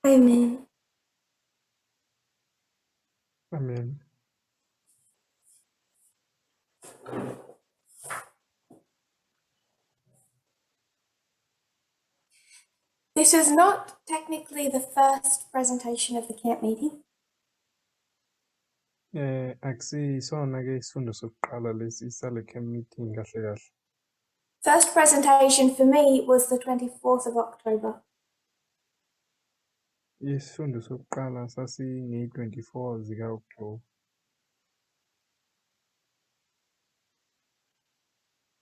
Amen. Amen. This is not technically the first presentation of the camp meeting. Akusisona-ke isifundo sokuqala lesi sale camp meeting kahle kahle. First presentation for me was the 24th of October. Isifundo sokuqala sasingeyi-24 zika-October.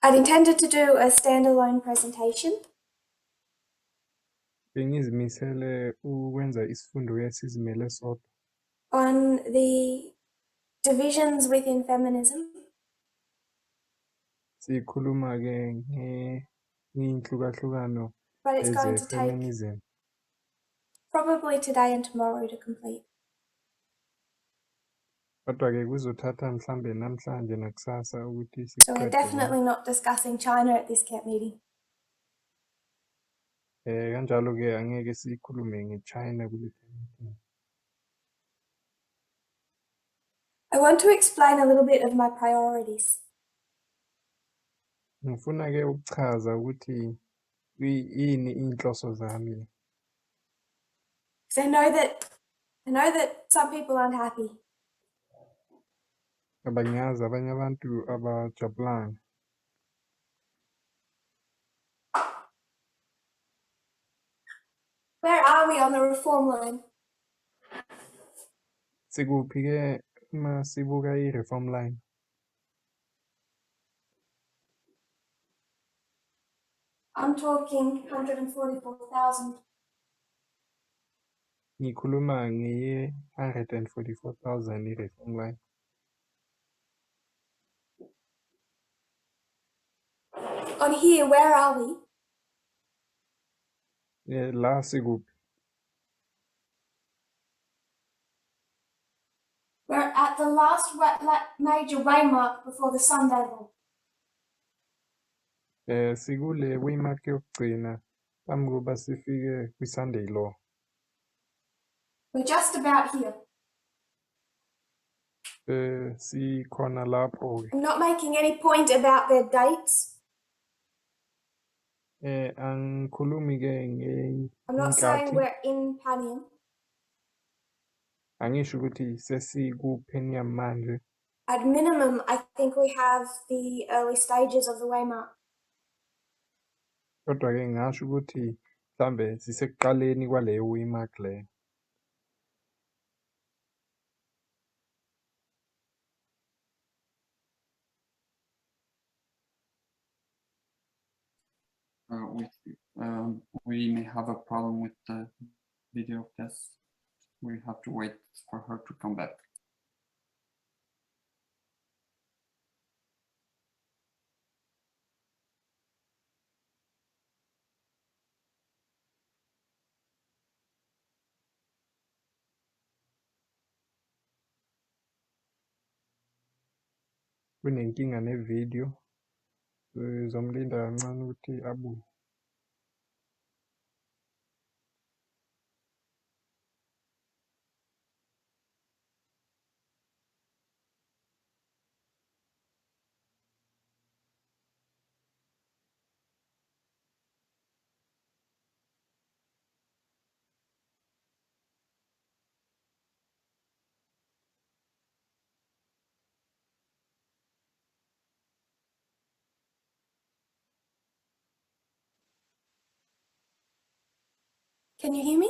I'd intended to do a standalone presentation Bengizimisele ukwenza isifundo esizimele sodwa on the divisions within feminism sikhuluma-ke ngey'nhlukahlukano but it's going to take eze-feminism. probably today and tomorrow to complete. Kodwa-ke kuzothatha mhlambe namhlanje nakusasa ukuthi So we're siqede definitely not discussing China at this camp meeting. kanjalo-ke angeke sikhulume nge-China kule camp meeting. I want to explain a little bit of my priorities. Ngifuna-ke ukuchaza ukuthi yini iy'nhloso zami. Because I know that some people aren't happy. Abangiyazi abanye abantu abajabulanga. Where are we on the reform line? Sikuphi-ke uma sibuka i-reform line? I'm talking 144,000. Ngikhuluma ngeye-144,000 i-reform line. On here, where are we? La sikuphi? We're at the last major waymark before the Sunday law. Sikule waymark yokugcina phambi kokuba sifike kwi-Sunday law. We're just about here. Sikhona lapho-ke. I'm not making any point about their dates. Angikhulumi-ke I'm not saying ngey'nkathi. we're in Panium. Angisho ukuthi sesiku-Penium manje. At minimum, I think we have the early stages of the waymark. Kodwa-ke ngasho ukuthi mhlambe sisekuqaleni kwaleyo waymark leyo. We may have a problem with the video of Tess. We have to wait for her to come back. Kunenkinga ne-video. Sizomlinda kancane ukuthi abuye. Can you hear me?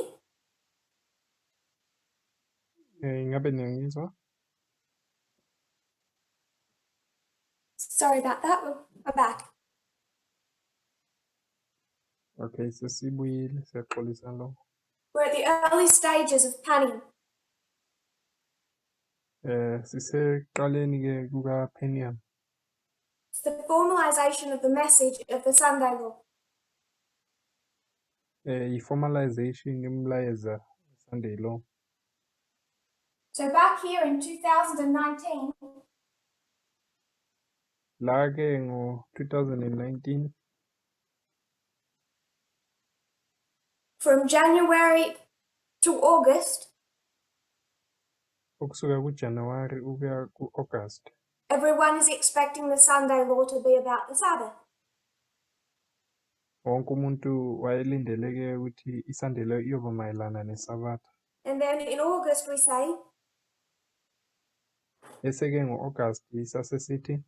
Ingabe niyangizwa? Sorry about that. I'm back. Okay, sesibuyile siyaxolisa lo. We're at the early stages of Panium. Sisekuqaleni-ke kuka-Penium. It's the formalization of the message of the Sunday law. I-formalization yomlayeza Sunday law. So back here in 2019, La-ke ngo-2019 from January to August, ukusuka kuJanuwari ukuya ku-August, everyone is expecting the Sunday law to be about the Sabbath. wonke umuntu wayelindeleke ukuthi isandelo iyoba mayelana nesabatha. And then in August we say, Bese-ke ngo-August sasesithi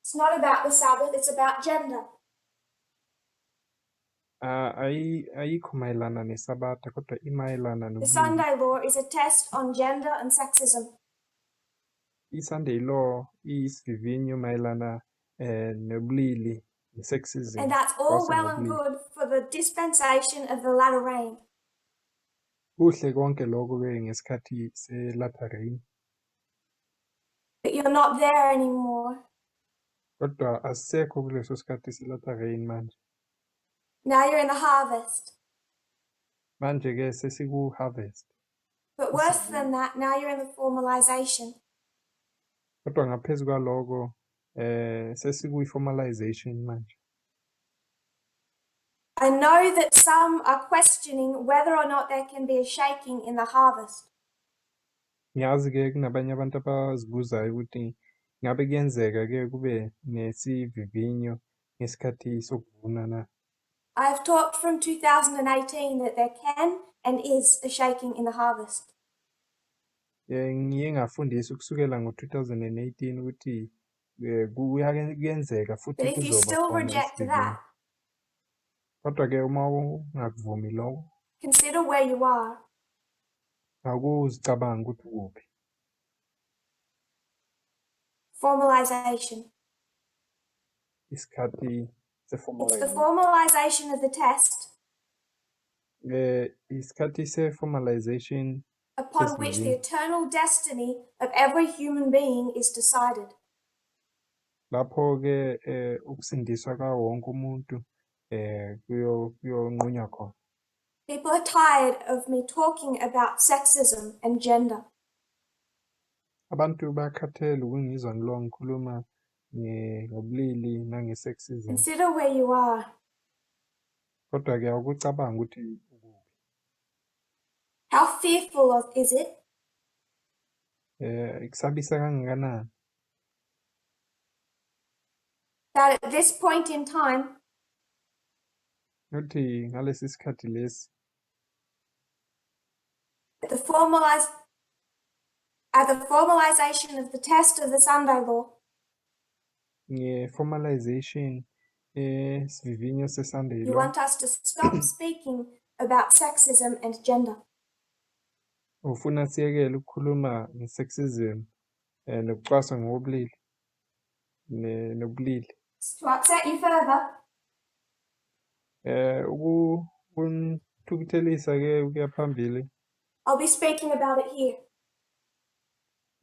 it's not about the Sabbath, it's about gender. ayikho mayelana nesabatha kodwa imayelana The nobulili. Sunday law is a test on gender and sexism. I-Sunday law iyisivivinyo mayelana nobulili ne-sexism. And that's all kwase well and ngobulili. good for the dispensation of the latter rain. Kuhle konke lokho-ke ngesikhathi se-latter rain, But you're not there anymore. kodwa asisekho kuleso sikhathi se-latter rain manje. Now you're in the harvest. Manje-ke sesiku-harvest. But worse than that, now you're in the formalization. Kodwa ngaphezu kwaloko sesikuyi-formalization manje. I know that some are questioning whether or not there can be a shaking in the harvest. Ngiyazi-ke kunabanye abantu abazibuzayo ukuthi ngabe kuyenzeka-ke kube nesivivinyo ngesikhathi sokuvuna na. I've talked from 2018 that there can and is a shaking in the harvest. Ngiye ngafundisa ukusukela ngo-2018 ukuthi kuyenzeka But futhi if you kuzoba still khona reject isivivinyo. that, Kodwa-ke uma ungakuvumi lokho, consider where you are. akuzicabanga ukuthi ukuphi. Formalization. Isikhathi It's the se-formalization. formalization of the test Isikhathi se-formalization upon which the sesivivinyo. eternal destiny of every human being is decided. Lapho-ke ukusindiswa kwawo wonke umuntu kuyonqunywa khona. People are tired of me talking about sexism and gender. Abantu bakhathele ukungizwa ngilo ngikhuluma ngobulili nange-sexism. Consider where you are. Kodwa-ke akucabanga ukuthi ukuphi. How fearful is it? Kusabisa kangakanani That at this point in time, ukuthi ngalesi sikhathi lesi at the formalization of the test of the Sunday law, nge-formalization sivivinyo se-Sunday you law want us to stop speaking about sexism and gender. ufuna siyekele ukukhuluma nge-sexism nokucwaswa ngobulili nobulili. To upset you further, Ukuthukuthelisa-ke ukuya phambili I'll be speaking about it here.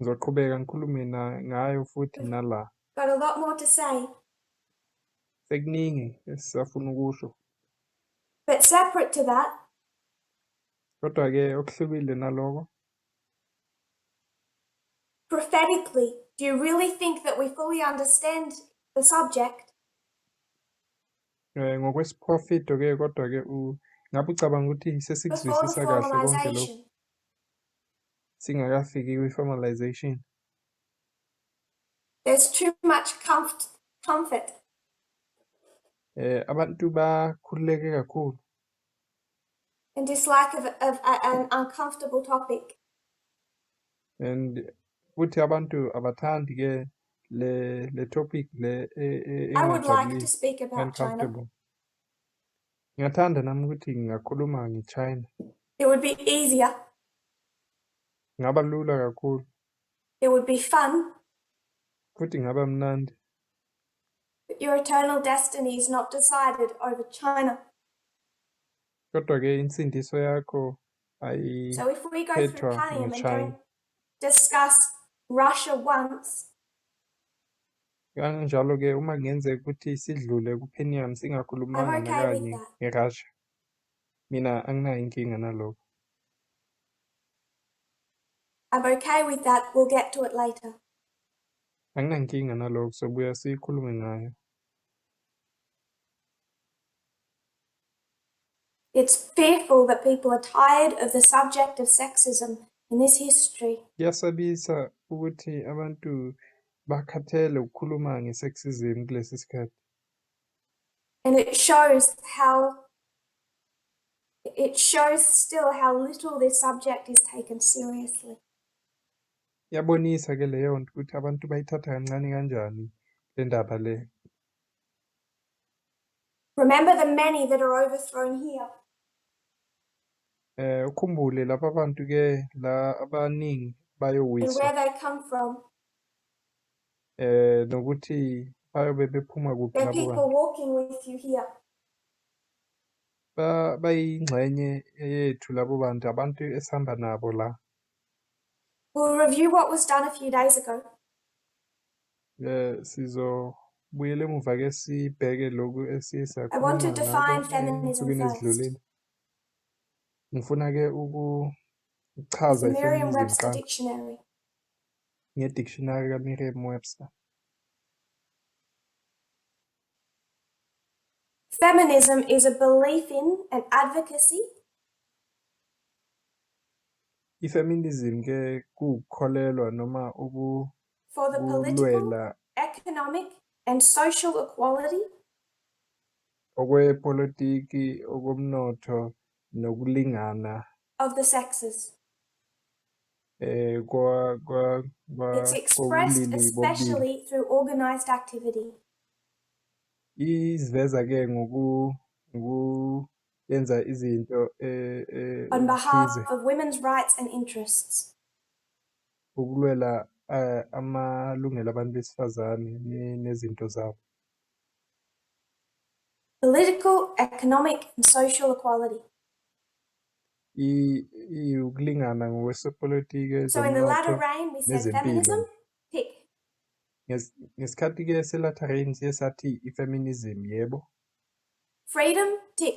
ngizoqhubeka ngikhulume ngayo futhi nala. Got a lot more to say. Sekuningi esisafuna ukusho. But separate to that, Kodwa-ke okuhlukile naloko, prophetically, do you really think that we fully understand the subject? ngokwesiprofito-ke kodwa-ke ngabe ucabanga ukuthi Before the sesikuzwisisa kahle konke lokho formalization, singakafiki kwi-formalization. there's too much comfort. Abantu bakhululeke kakhulu And dislike of an uncomfortable topic. and futhi abantu abathandi-ke le topic le I would like to engajabulisi, speak about China. uncomfortable. Ngingathanda nami ukuthi ngingakhuluma nge-China. It would be easier. Ngaba lula kakhulu It would be fun. futhi ngaba mnandi. But your eternal destiny is not decided over China. Kodwa-ke insindiso yakho So if we go through ayiphethwa Pallium and nge-China. don't discuss Russia once, Kanjalo-ke uma kungenzeka ukuthi sidlule ku-Penium singakhulumanga I'm okay with nakanye that. nge-Russia, mina anginayo inkinga nalokho. I'm okay with that. We'll get to it later. Anginankinga nalokho, sobuya sikhulume ngayo. It's fearful that people are tired of the subject of sexism in this history. Kuyasabisa ukuthi abantu bakhathele ukukhuluma nge-sexism kulesi sikhathi. And it shows still how little this subject is taken seriously. Iyabonisa ke leyo nto ukuthi abantu bayithatha kancane kanjani le ndaba le. Remember the many that are overthrown here. Ukhumbule lapha abantu ke la abaningi And bayowiswa where they come from. nokuthi bayobe bephuma kuphi There are labo people bantu. walking with you here. Bayingxenye yethu labo bantu, abantu esihamba nabo la. We'll review what was done a few days ago. Sizobuyela emuva ke sibheke lokhu esiye I want to sakhuluma define ngako feminism ey'nsukwini first. ezidlulile. Ngifuna ke With ukuchaza the i-feminism Merriam-Webster kuqala dictionary. nge-dictionary ka-Merriam-Webster. Feminism is a belief in and advocacy I-feminism ke kukukholelwa noma for the political, ukulwela economic, and social equality okwepolitiki, okomnotho nokulingana of the sexes. It's expressed kobulili bobulili. especially through organized activity. Iziveza ke ngokuyenza izinto On behalf thize of women's rights and interests. ukulwela amalungelo abantu besifazane nezinto zabo. Political, economic, and social equality. Ukulingana ngokwesopolitiki, So in the latter ezomnotho reign, we said nezempilo. feminism, tick. Ngesikhathi ke se-latter rain siye sathi i-feminism yebo. Freedom, tick.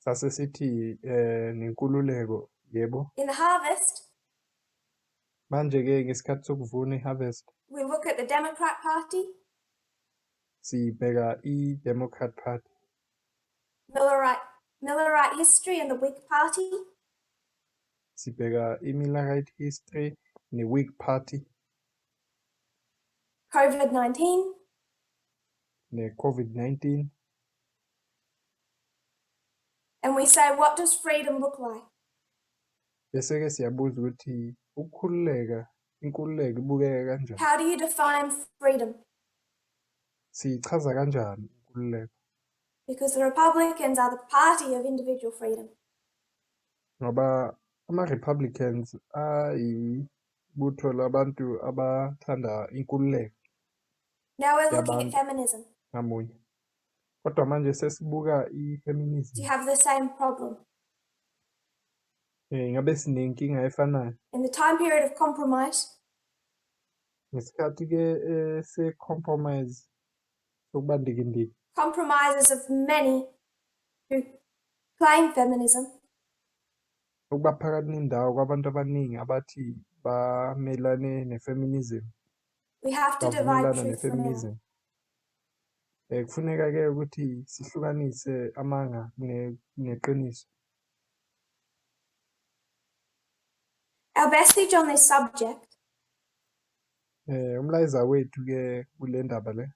Sase sithi nenkululeko yebo. In the harvest, Manje ke ngesikhathi sokuvuna i-harvest we look at the Democrat Party, sibheka i-Democrat Party, Millerite history and the Whig Party, sibheka i-Millerite history ne-Whig Party COVID-19, ne-COVID-19, and we say, what does freedom look like? bese ke siyabuza ukuthi inkululeko ibukeka kanjani? How do you define freedom? Siyichaza kanjani inkululeko? Because the Republicans are the party of individual freedom. Ngoba ama-Republicans ayibutho labantu abathanda inkululeko Now we're looking at yabantu feminism. ngamunye. Kodwa manje sesibuka Do i-feminism. you have the same problem? Ngabe sinenkinga efanayo. In the time period of compromise, Ngesikhathi ke se-compromise sokuba ndikindiki. compromises of many who claim feminism, Ukuba phakathi nendawo kwabantu abaningi abathi bamelane ne-feminism, we have to divide bavumelana truth from error. ne-feminism. Kufuneka ke ukuthi sihlukanise amanga neqiniso. Our message on this subject Umlayiza wethu ke kule ndaba le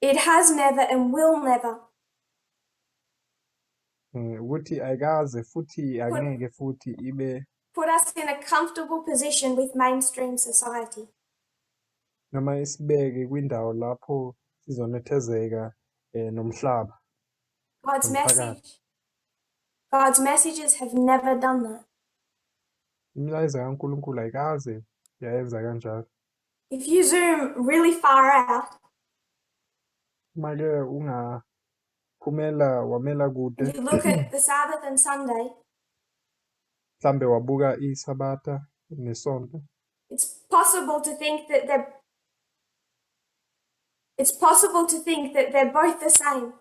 it has never and will never ukuthi ayikaze futhi angeke futhi ibe put us in a comfortable position with mainstream society. noma isibeke kwindawo lapho sizonethezeka nomhlaba. God's messages have never done that. Imilayizo kaNkulunkulu ayikaze yayenza kanjalo. If you zoom really far out, Uma ke ungaphumela wamela kude you look at the Sabbath and Sunday, mhlambe wabuka iSabata nesonto, it's possible to think that they're both the same.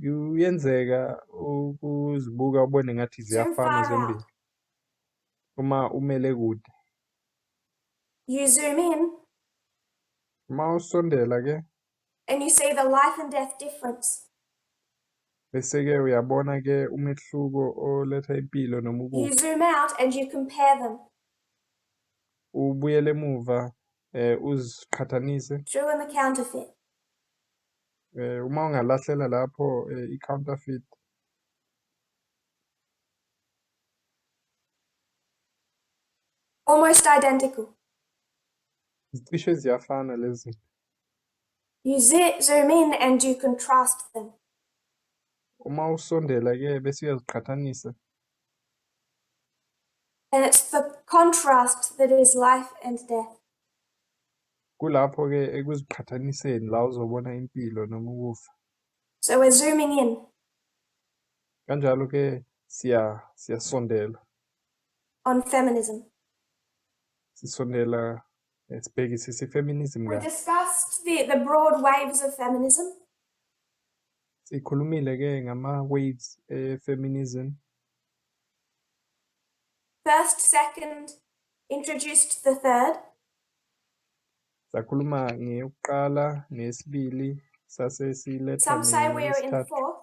kuyenzeka ukuzibuka ubone ngathi ziyafana far zombili. Uma umele kude You zoom in, Uma usondela ke and you see the life and death difference. bese ke uyabona ke umehluko oletha impilo noma You ukufa. zoom out and you compare them. Ubuyele emuva uziqhathanise. True and the counterfeit. Uma ungalahlela lapho i-counterfeit Almost identical. zicishe ziyafana lezi. You zoom in and you contrast them. Uma usondela ke bese uyaziqhathanisa. And it's the contrast that is life and death. Kulapho ke ekuziqhathaniseni la uzobona impilo noma ukufa. So we're zooming in Kanjalo ke siyasondela. on feminism. Sisondela sibhekisisa i-feminism We kahle. discussed the broad waves of feminism. Sikhulumile ke ngama-waves e-feminism. First, second, introduced the third. Sakhuluma ngeyokuqala neyesibili sase siletha Some say we're in neyesithathu. fourth.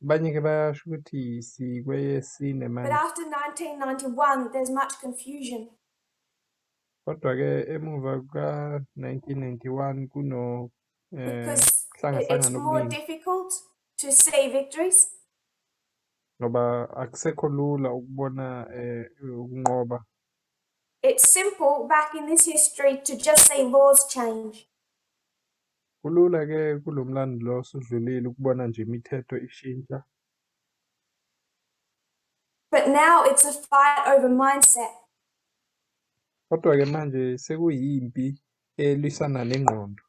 Abanye ke bayasho ukuthi sikweyesine But manje. after 1991, there's much confusion Kodwa ke emuva kuka-1991 because it's kuhlangahlangana more okuningi difficult to see victories. ngoba akusekho lula ukubona ukunqoba. It's simple back in this history to just say laws change. Kulula ke kulomlando lo osudlulile ukubona nje imithetho ishintsha. But now it's a fight over mindset. Kodwa ke manje sekuyimpi elwisana nengqondo,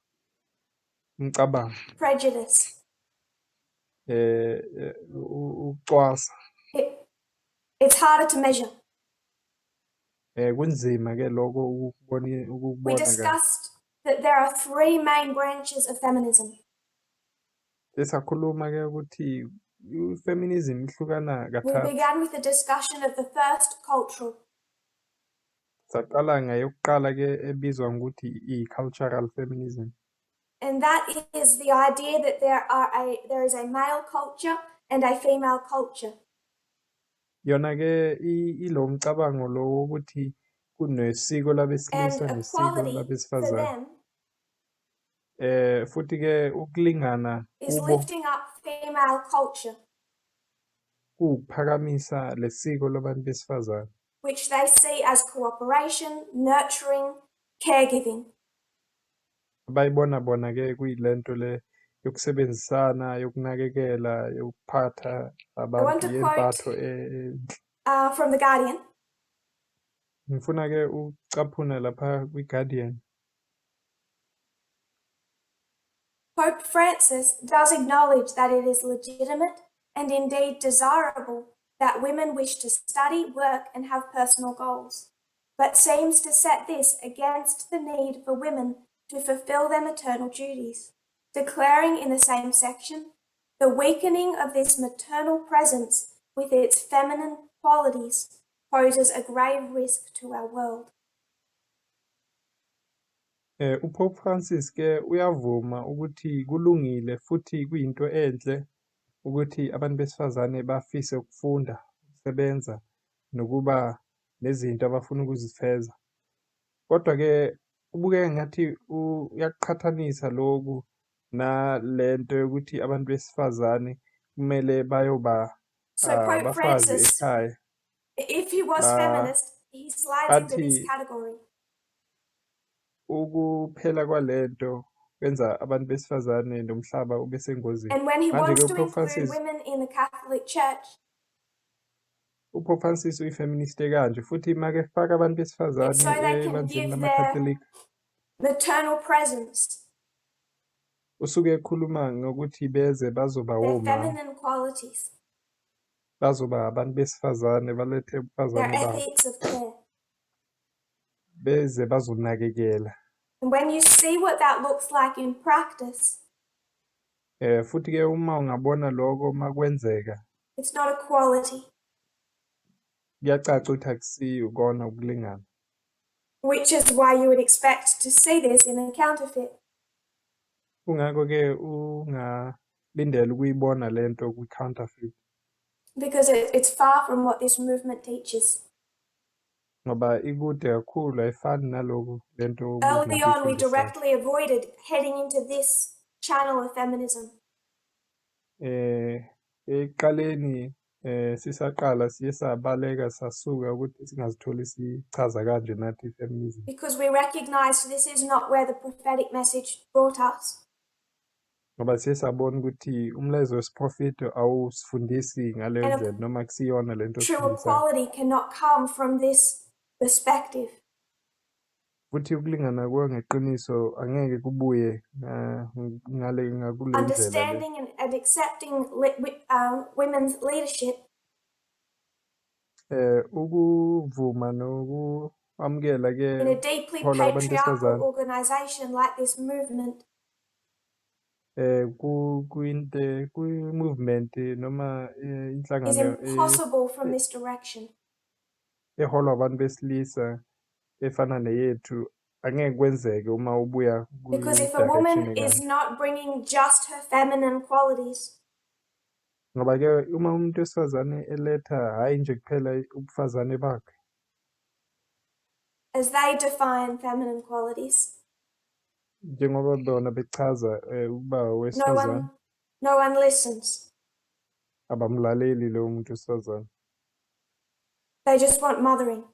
umcabango, Prejudice. ukucwasa. It's harder to measure. Kunzima ke lokho We ukubona kahle. discussed that there are three main branches of feminism. Sakhuluma ke ukuthi i-feminism ihlukana We kathathu. began with a discussion of the first, cultural. Saqala ngayokuqala ke ebizwa ngokuthi i-cultural feminism. And that is the idea that there is a male culture and a female culture. Yona ke ilo mcabango lo wokuthi kunesiko labesilisa And nesiko equality for labesifazane. them Futhi ke ukulingana is kubo lifting up female culture, kuphakamisa lesiko labantu besifazane. which they see as cooperation, nurturing, caregiving. Bayibona bona ke kuyilento le yokusebenzisana, yokunakekela, yokuphatha I want abantu to quote yempatho. from The Guardian. Ngifuna ke ucaphuna lapha kwi-Guardian. Pope Francis does acknowledge that it is legitimate and indeed desirable that women wish to study, work, and have personal goals, but seems to set this against the need for women to fulfill their maternal duties, declaring in the same section, the weakening of this maternal presence with its feminine qualities poses a grave risk to our world. uPope Francis ke uyavuma ukuthi kulungile futhi kuyinto enhle ukuthi abantu besifazane bafise ukufunda, ukusebenza nokuba nezinto abafuna ukuzifeza. Kodwa ke ubukeka ngathi uyaqhathanisa lokhu nalento yokuthi abantu besifazane kumele bayoba So Pope abafazi Francis, ekhaya. if he was feminist, he slides into this Athi category. ukuphela kwalento kwenza abantu besifazane nomhlaba ube sengozini. And when he Manje wants ke to uPope include Francis women in the Catholic Church, uPope Francis uyifeminist kanje futhi make efaka abantu it's so besifazane they can ebandleni give their lamaKhatholika maternal presence, usuke ekhuluma ngokuthi beze bazoba their woma, feminine qualities, bazoba abantu besifazane balethe their ubufazane babo, ethics of care. beze bazonakekela. And when you see what that looks like in practice, Futhi ke uma ungabona lokho makwenzeka it's not equality. kuyacaca ukuthi akusiyo ukona ukulingana. which is why you would expect to see this in a counterfeit. Kungakho-ke ungalindela ukuyibona lento kwi-counterfeit Because it's far from what this movement teaches. ngoba ikude kakhulu ayifani naloku lento Early movement on, we iyifundisayo. directly avoided heading into this channel of feminism. Ekuqaleni sisaqala siye sabaleka sasuka ukuthi singazitholi sichaza kanje nathi i-feminism Because we recognized this is not where the prophetic message brought us. ngoba siye sabona ukuthi umlayezo wesiprofethi awusifundisi ngaleyo And ndlela noma kusiyona lento true sifundisayo. equality cannot come from this perspective. Futhi ukulingana kwangeqiniso angeke kubuye ngale ngakule ndlela le. Understanding and accepting women's leadership Ukuvuma nokwamukela in ke a deeply hola abantu patriarchal besifazane organization like this movement kwi-movement noma is inhlangano impossible from this direction. eholwa abantu besilisa efana neyethu angeke kwenzeke uma ubuya Because if a kwi-direction woman is ekanje. not bringing just her feminine qualities, Ngoba ke uma umuntu wesifazane eletha hhayi nje kuphela ubufazane bakhe as they define feminine qualities, njengoba bona bechaza ukuba owesifazane no one listens. abamlaleli lowo muntu wesifazane. They just want mothering.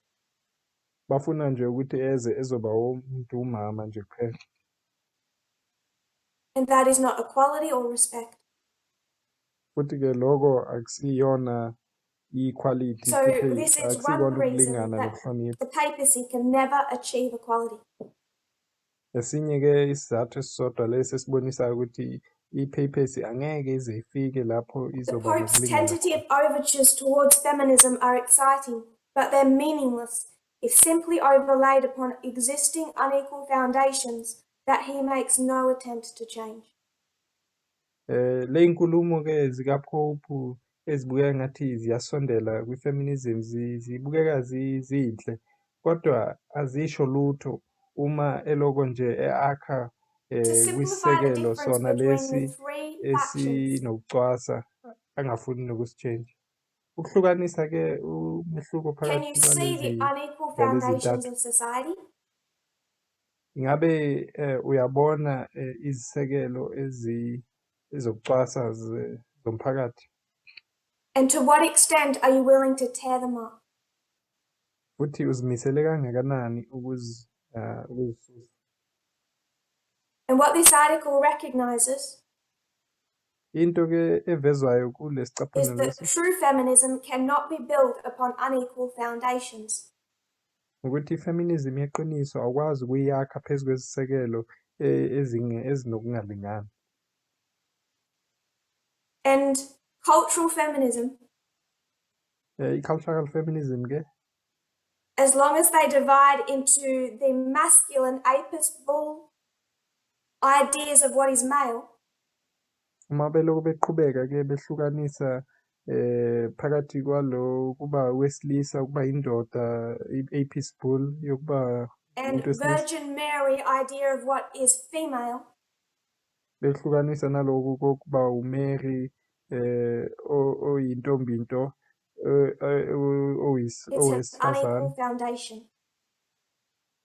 Bafuna nje ukuthi ezoba umuntu umama nje kuphela. And that is not equality or respect. Futhi ke lokho akusiyona i-equality So futhi this is one akusiyona reason ukulingana that nokuhlonipha. the papacy can never achieve equality. Esinye ke isizathu esisodwa lesi esibonisayo ukuthi i-papacy angeke ize ifike lapho The izoba Pope's nokulingana tentative khona. overtures towards feminism are exciting, but they're meaningless if simply overlaid upon existing unequal foundations that he makes no attempt to change. Le inkulumo ke zikaPope ezibukeka ngathi ziyasondela kwi-feminism zibukeka zinhle kodwa azisho lutho uma eloko nje akha To simplify the kwisisekelo difference sona between lesi the three factions, esinokucwasa angafuni nokusitshenja. Ukuhlukanisa ke umehluko can you phakathi see the kwalezi unequal zalezi foundations ntathu. of society? Ingabe uyabona izisekelo ezokucwasa zomphakathi And to what extent are you willing to tear them up? futhi uzimisele kangakanani ukuzisusa. And what this article recognizes Into ke evezwayo kule is sicaphunelo that lesi true feminism cannot be built upon unequal foundations. ukuthi i-feminism yeqiniso awukwazi ukuyakha phezu kwezisekelo ezinokungalingani. And cultural feminism, I-cultural feminism ke as long as they divide into the masculine apis bull ideas of what is male, uma beloko beqhubeka ke behlukanisa phakathi kwalo kuba wesilisa ukuba indoda i-apis bull yokuba and umuntu wesilisa Virgin Mary idea of what is female, behlukanisa naloku kokuba uMary oyintombi into it's an unequal owesifazane foundation.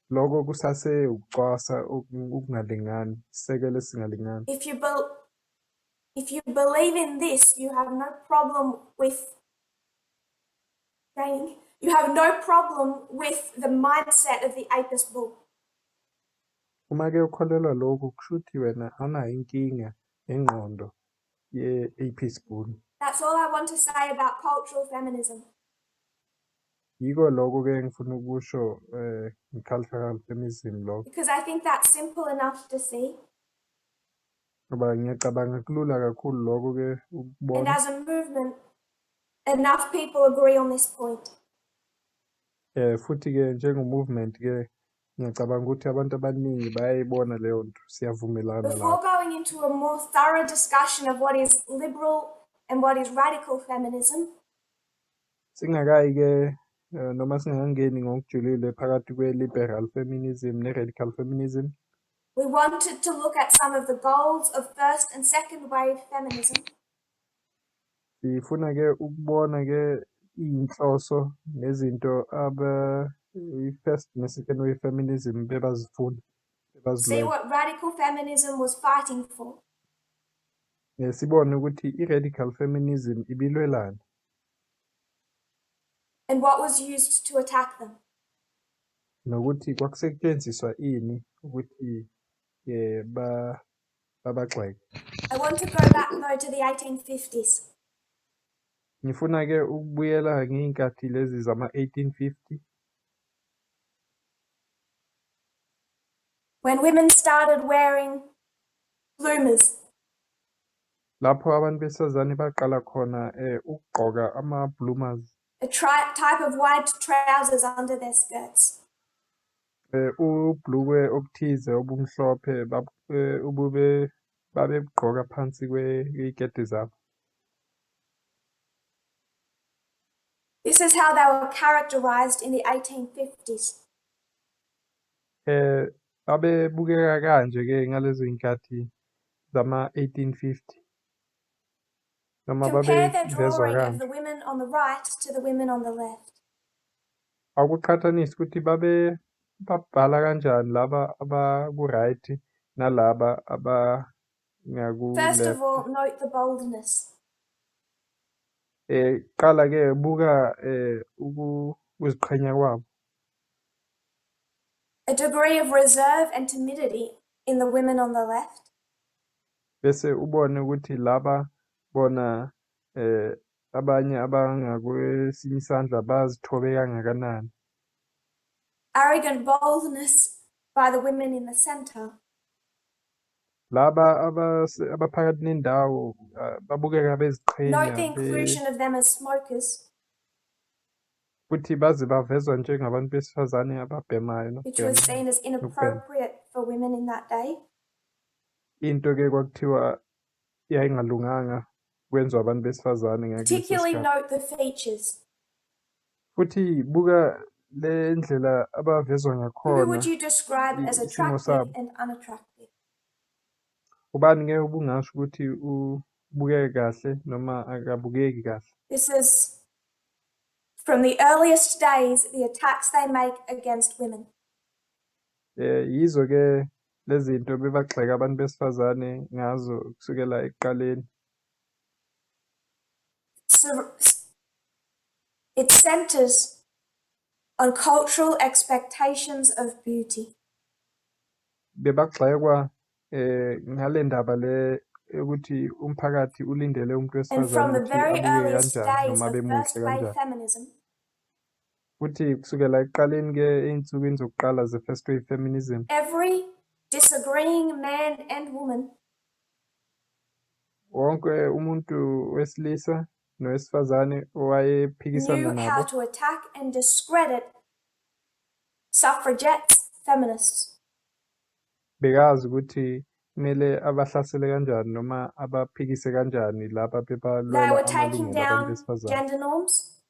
lokho kusase ukucwasa ukungalingani isekelo esingalingani. If you believe in this, you have no problem with the mindset of the apis bull. Uma ke ukholelwa lokho kusho ukuthi wena awunayo inkinga ngengqondo ye-apis bull. That's all I want to say about cultural feminism. Yiko lokho ke ngifuna ukusho nge-cultural feminism lokho Because I think that's simple enough to see. ngoba ngiyacabanga kulula kakhulu lokho ke And ukubona. as a movement, enough people agree on this point. Futhi ke njengo-movement ke ngiyacabanga ukuthi abantu abaningi bayayibona leyo nto siyavumelana Before lapho. going into a more thorough discussion of what is liberal and what is radical feminism, Singakayi ke noma singangeni ngokujulile phakathi kwe-liberal feminism ne-radical feminism. We wanted to look at some of the goals of first and second wave feminism. Sifuna ke ukubona ke inhloso nezinto i-first ne-second wave feminism bebazifuna See bebazilwela. what radical feminism was fighting for. Sibone ukuthi i-radical feminism ibilwelani And what was used to attack them. nokuthi kwakusetshenziswa ini ukuthi babagxeke. I want to go back though to the 1850s. Ngifuna ke ukubuyela ngey'nkathi lezi zama-1850 when women started wearing bloomers, lapho abantu besifazane baqala khona ukugqoka ama-bloomers, a type of wide trousers under their skirts. ubhlukwe obuthize obumhlophe ubube babegqoka phansi kwey'keti zabo. This is how they were characterized in the 1850s. Babebukeka kanje-ke ngalezo y'nkathi zama-1850 noma Compare the babevezwa drawing of kanje. the women on the right to the women on the left. Akuqhathanisa ukuthi babhala kanjani laba abaku-right nalaba First abangaku-left. of all, note the boldness. Qala-ke buka ukuziqhenya kwabo. A degree of reserve and timidity in the women on the left. Bese ubone ukuthi laba bona abanye abangakwesinye isandla bazithobe kangakanani. Arrogant boldness by the women in the center. Laba abaphakathi nendawo babukeka Note the beziqhenya inclusion of them as smokers, futhi baze bavezwa njengabantu besifazane ababhemayo which was seen as nokubhema. inappropriate for women in that day. Into-ke kwakuthiwa yayingalunganga kwenziwa abantu besifazane ngaleso Particularly sikhathi. note the features. Futhi buka le ndlela abavezwa Who ngakhona would you describe as isimo attractive sabo. and unattractive? Ubani ngeke ubungasho ukuthi ubukeke kahle noma akabukeki kahle. This is from the earliest days, the attacks they make against women. Yizo-ke lezi zinto bebagxeka abantu besifazane ngazo kusukela ekuqaleni. So it centers on cultural expectations of beauty. Bebagxekwa ngale ndaba le ukuthi umphakathi ulindele umuntu And wesifazane from the ukuthi very abuke earliest kanjani days noma of bemuhle first wave kanjani. feminism, Futhi kusukela ekuqaleni-ke ey'nsukwini zokuqala ze-first wave feminism, every disagreeing man and woman wonke umuntu wesilisa nowesifazane owayephikisana knew how nabo to attack and discredit suffragettes, feminists. bekazi ukuthi kumele abahlasele kanjani noma abaphikise kanjani laba They bebalwela were taking amalungelo abantu down besifazane. gender norms.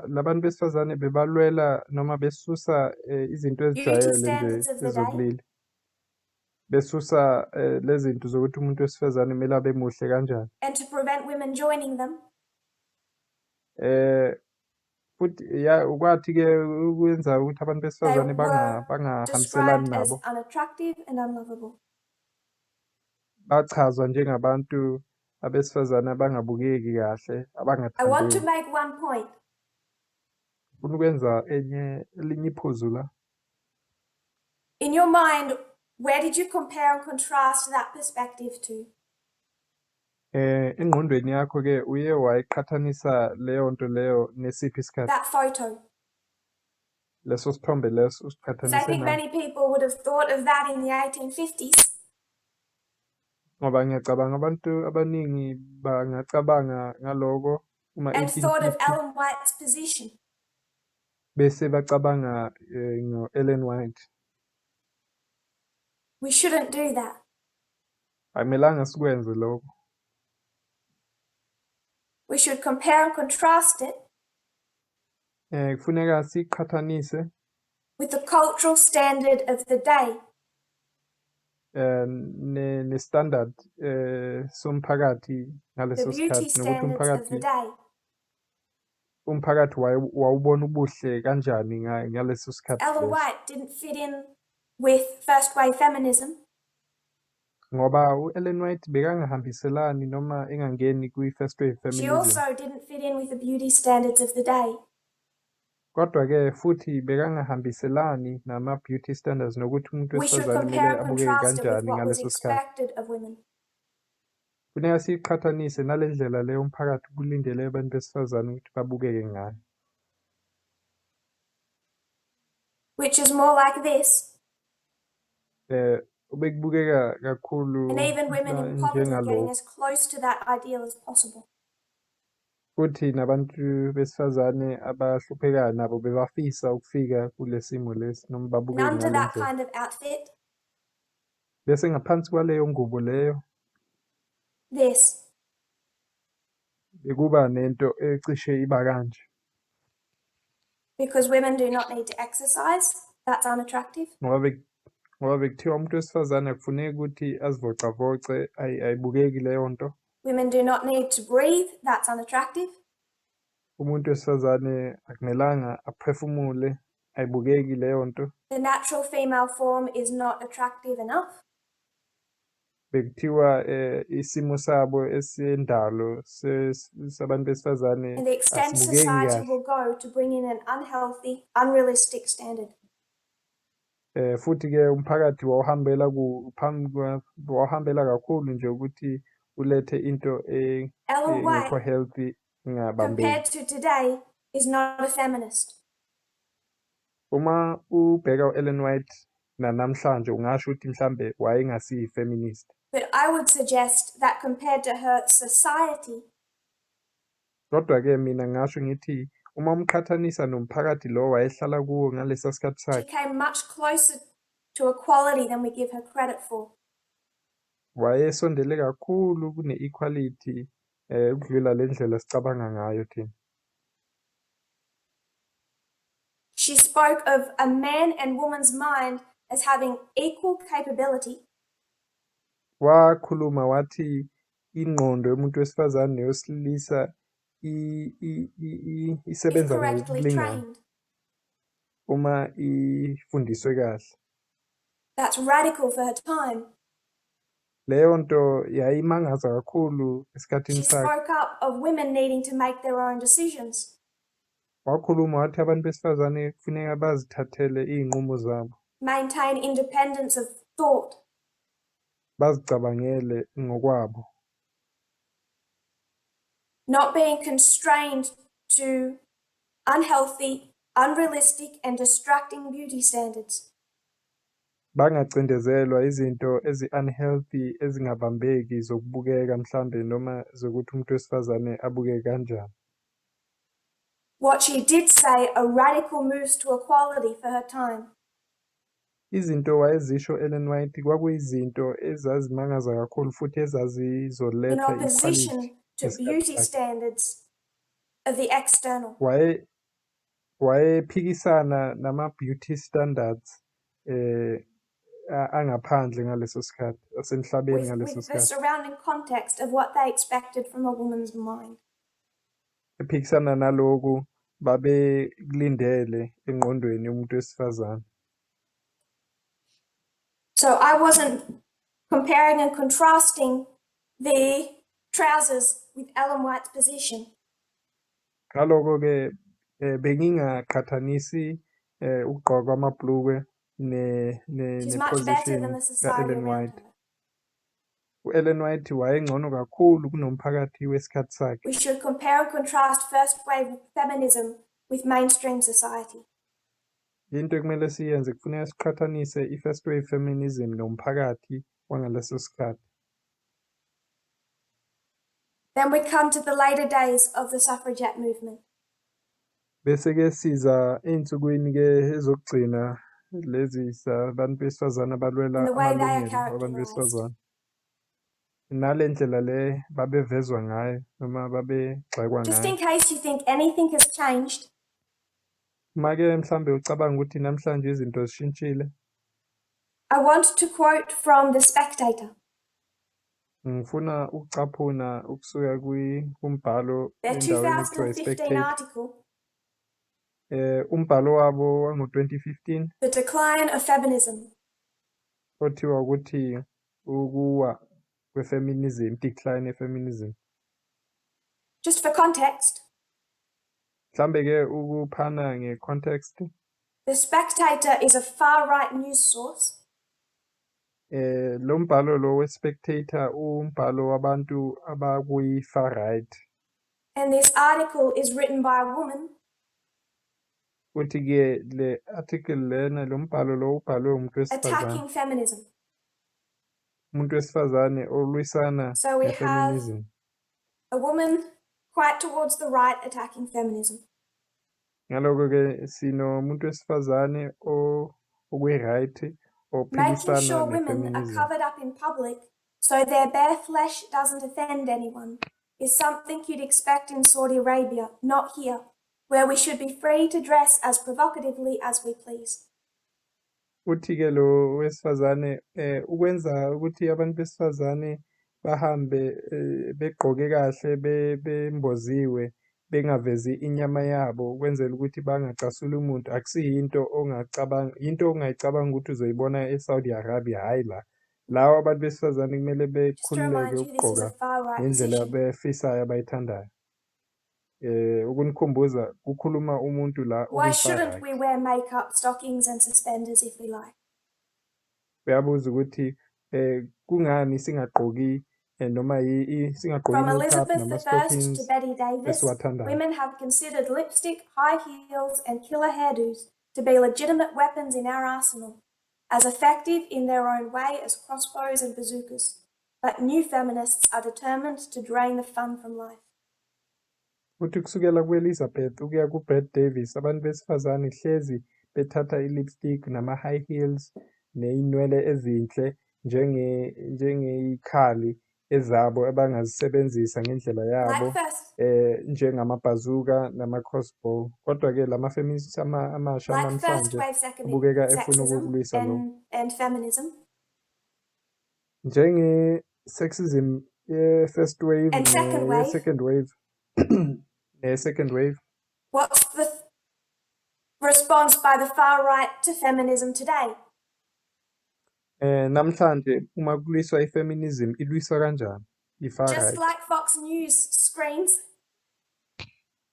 Labantu besifazane bebalwela noma besusa izinto Beauty ezijwayele nje standards of the day. ezobulili. Besusa lezi zinto zokuthi umuntu wesifazane kumele abe muhle kanjani. And to prevent women joining them, Futhi ukwathi-ke ukwenza ukuthi abantu they besifazane were bangahambiselani described as nabo. unattractive and unlovable. Bachazwa njengabantu abesifazane abangabukeki kahle, I want to abangathandeki. make one point. Ufuna ukwenza elinye iphuzu la. In your mind, where did you compare and contrast that perspective to? Engqondweni yakho-ke uye wayiqhathanisa leyo nto leyo nesiphi isikhathi. That photo. Leso sithombe leso Because I usiphathanise think naso. many people would have thought of that in the 1850s. Ngoba ngiyacabanga abantu abaningi bangacabanga ngaloko And thought of uma-1850 Ellen White's position. bese bacabanga ngo-Ellen White. We shouldn't do that. Akumelanga sikwenze lokho. We should compare and contrast it kufuneka siqhathanise with the cultural standard of the day, ne-standard somphakathi the ngaleso beauty sikhathi nokuthi standards of the day. umphakathi wawubona ubuhle kanjani ngaleso sikhathi Ellen leso. White didn't fit in with first wave feminism. Ngoba u-Ellen White bekangahambiselani noma engangeni kwi-first wave She feminism. also didn't fit in with the beauty standards of the day. Kodwa-ke futhi bekangahambiselani nama-beauty standards nokuthi umuntu We should wesifazane compare kumele and abukeke contrast it with kanjani what was ngaleso sikhathi. expected of women. Funeka siyiqhathanise nale ndlela leyo umphakathi kulindele abantu besifazane ukuthi babukeke ngayo. Which is more like this, Bekubukeka kakhulu and even women in poverty getting njengalokho. as close to that ideal as possible. Futhi nabantu besifazane abahluphekayo nabo bebafisa ukufika kule simo lesi noma And babukeke under ngale that ndlela. kind of outfit, Bese ngaphansi kwaleyo ngubo leyo this, bekuba nento ecishe iba kanje. because women do not need to exercise, that's unattractive. Ngoba bekuthiwa umuntu wesifazane akufuneki ukuthi azivocavoce, ayibukeki leyo nto. Women do not need to breathe, that's unattractive. Umuntu wesifazane akumelanga aphefumule, ayibukeki leyo nto. The natural female form is not attractive enough. Bekuthiwa isimo sabo esendalo sabantu besifazane And the extent asibukeki society kahle. will go to bring in an unhealthy, unrealistic standard. Futhi ke umphakathi wawuhambela kakhulu nje ukuthi ulethe into Ellen engekho White, healthy ingabambeki. compared to today, is not a feminist. Uma ubheka u-Ellen White namhlanje ungasho ukuthi mhlambe wayengasiyi feminist. But I would suggest that compared to her society, Kodwa-ke mina ngasho ngithi uma umqhathanisa nomphakathi lo wayehlala kuwo ngalesa sikhathi she sakhe, came much closer to equality than we give her credit for. wayesondele kakhulu kune-equality ukudlula le ndlela sicabanga ngayo thina. She spoke of a man and woman's mind as having equal capability, Wakhuluma wathi ingqondo yomuntu wesifazane neyosilisa if isebenza correctly ngokulingana trained. uma ifundiswe kahle. That's radical for her time. Leyo nto yayimangaza kakhulu She esikhathini sakhe. spoke up of women needing to make their own decisions. Wakhuluma wathi abantu besifazane kufuneka bazithathele iy'nqumo zabo, Maintain independence of thought, bazicabangele ngokwabo, not being constrained to unhealthy, unrealistic, and distracting beauty standards. bangacindezelwa izinto ezi-unhealthy ezingabambeki zokubukeka mhlambe noma zokuthi umuntu wesifazane abukeke kanjani. What she did say are radical moves to equality for her time. Izinto wayezisho Ellen White kwakuyizinto ezazimangaza kakhulu futhi In ezazizoletha opposition equality to ngesikhathi beauty sakhe. standards of the external. Wayephikisana nama-beauty standards angaphandle ngaleso sikhathi asemhlabeni ngaleso With the sikhathi. surrounding context of what they expected from a woman's mind. Ephikisana naloku babekulindele engqondweni yomuntu wesifazane. So I wasn't comparing and contrasting the trousers with Ellen White's position. Ngaloko-ke bengingaqhathanisi ukugqoka kwamabhulukwe She's much better than ne-position the society ka-Ellen around White. her. U-Ellen White wayengcono kakhulu kunomphakathi wesikhathi sakhe. We should compare and contrast first wave feminism with mainstream society. Into ekumele siyenze kufuneka siqhathanise i-first wave feminism nomphakathi wangaleso sikhathi. Then we come to the later days of the suffragette movement. Bese-ke siza ey'nsukwini-ke ezokugcina lezi zabantu besifazane abalwela And the way they are amalungelo wabantu characterized. besifazane. Nale ndlela le babevezwa ngayo noma babegxekwa Just ngayo. in case you think anything has changed, Make mhlambe ucabanga ukuthi namhlanje izinto zishintshile. I want to quote from The Spectator. Ngifuna ukucaphuna ukusuka kumbhalo Their endaweni ekuthiwa 2015 iSpectator. article, Umbhalo wabo wango-2015 The Decline of Feminism. othiwa ukuthi ukuwa kwefeminism, decline efeminism. Just for context, Mhlambe-ke ukuphana nge-context, The Spectator is a far-right news source lo mbhalo lo we-Spectator umbhalo wabantu abakuyi-far right. and this article is written by a woman Uthi-ke le article lena, lo mbhalo lo ubhalwe umuntu wesifazane. attacking feminism. Umuntu wesifazane olwisana So we have nefeminism. a woman quite towards the right attacking feminism. Ngaloko-ke sinomuntu wesifazane okwi-right Making ophikisana sure women are nefeminism. covered up in public so their bare flesh doesn't offend anyone is something you'd expect in Saudi Arabia, not here, where we should be free to dress as provocatively as we please. Uthi-ke lo wesifazane ukwenza ukuthi abantu besifazane bahambe begqoke kahle bemboziwe bengavezi inyama yabo ukwenzela ukuthi bangacasuli umuntu akusiyinto into ongayicabanga ukuthi uzoyibona eSaudi Arabia, hayi la. Lawa abantu besifazane kumele Just to bekhululeke remind you, this is a ukugqoka far-right ngendlela position. befisayo abayithandayo. Ukunikhumbuza kukhuluma umuntu la Why okwi-far shouldn't right. we wear makeup, stockings and suspenders if we like? Uyabuza ukuthi kungani singagqoki noma singagqoki From i-makeup Elizabeth I to nama-stockings Betty Davis, esiwathandayo. women have considered lipstick, high heels and killer hairdos to be legitimate weapons in our arsenal, as effective in their own way as crossbows and bazookas. But new feminists are determined to drain the fun from life. Uthi kusukela ku-Elizabeth ukuya ku-Bette Davis abantu besifazane hlezi bethatha i-lipstick nama-high heels ney'nwele ezinhle njengey'khali ezabo abangazisebenzisa ngendlela yabo Like first, njengamabhazuka nama-crossbow. Kodwa-ke lama-feminists amasha like first namhlanje wave abukeka efuna sexism ukukulwisa lokho. and feminism, Njenge-sexism ye-first wave and second wave, ne-second wave ne-second wave. what's the response by the far right to feminism today? Namhlanje uma kulwiswa i-feminism ilwiswa kanjani i-far Just right? like Fox News screams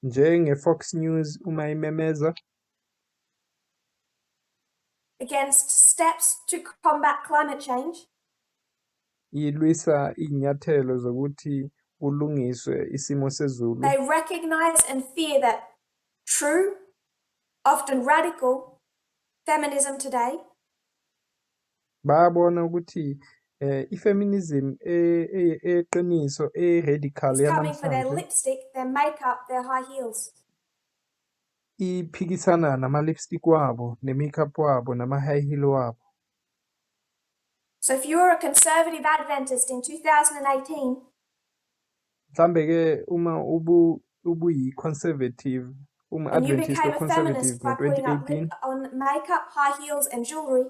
Njenge-Fox News uma imemeza against steps to combat climate change, ilwisa iy'nyathelo zokuthi kulungiswe isimo sezulu. they recognize and fear that true, often radical, feminism today Bayabona ukuthi i-feminism eqiniso e-radical is coming for their yanamhlanje lipstick, their makeup, their high heels. iphikisana nama-lipstick wabo ne-makeup wabo nama-high heel wabo. So if you were a conservative Adventist in 2018, Mhlambe-ke uma ubuyi-conservative and you Adventist became a conservative feminist by putting up ngo-2018 on makeup, high heels and jewelry,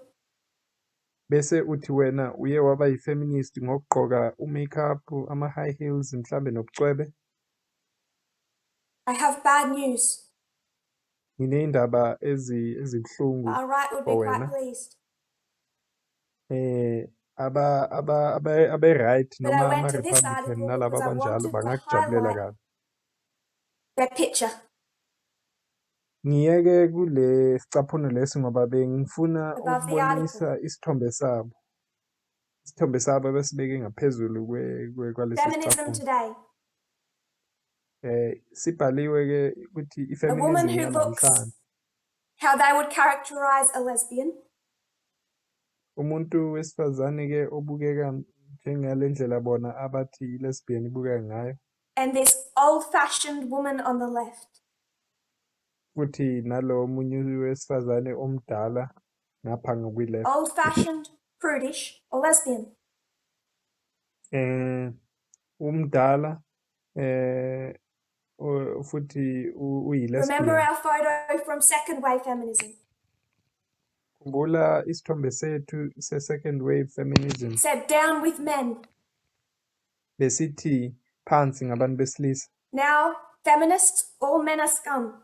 bese uthi wena uye waba yi-feminist ngokugqoka u-makeup, ama-high heels mhlambe nobucwebe. I have bad news. Nginey'ndaba ezibuhlungu Our right would be for quite wena. pleased. Abe-right But I noma went to this ama-Republican article nalaba because I abanjalo wanted to bangakujabulela highlight kabi. their picture Ngiyeke kule sicaphuno lesi ngoba bengifuna above the ukubonisa isithombe sabo besibeke ngaphezulu kwalesi Feminism sicaphuno. today. Sibhaliwe-ke ukuthi A woman i-feminism who looks yanamhlanje how they would characterize a lesbian, umuntu wesifazane-ke obukeka njengale ndlela bona abathi i-lesbian ibukeka ngayo. and this old-fashioned woman on the left. Futhi nalo omunye wesifazane omdala ngapha ngakwi-left. Old-fashioned, prudish, or lesbian. Umdala futhi Remember uyi-lesbian. our photo from second wave feminism. Khumbula isithombe sethu se-second wave feminism Said down with men. besithi phansi ngabantu besilisa. Now, feminists, all men are scum.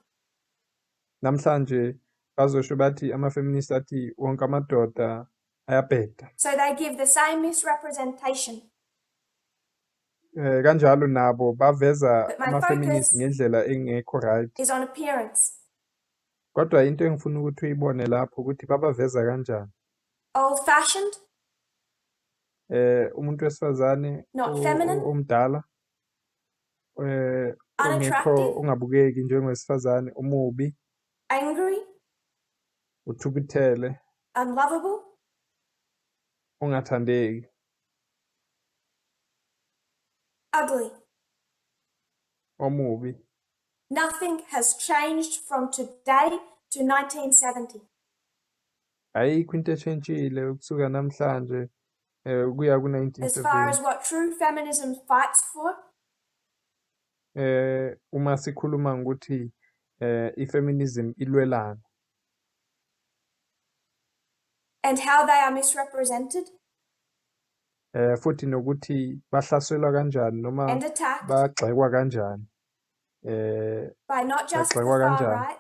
Namhlanje bazosho bathi ama-feminist athi wonke amadoda ayabheda. So they give the same misrepresentation. Kanjalo nabo baveza But my ama-feminist focus ngendlela engekho right. is on appearance. Kodwa into engifuna ukuthi uyibone lapho ukuthi babaveza kanjani. Old-fashioned, Umuntu wesifazane not feminine, omdala ongekho unattractive, ungabukeki njengowesifazane umubi, angry, uthukuthele, unlovable, ungathandeki, ugly. omubi. Nothing has changed from today to 1970. Ayikho into etshentshile ukusuka namhlanje kuya As far as ku-1970. what true feminism fights for, Uma sikhuluma ngokuthi i-feminism ilwelana and how they are misrepresented futhi nokuthi bahlaselwa kanjani noma and attacked bagxekwa kanjani. by not just the bagxekwa far kanjani. right,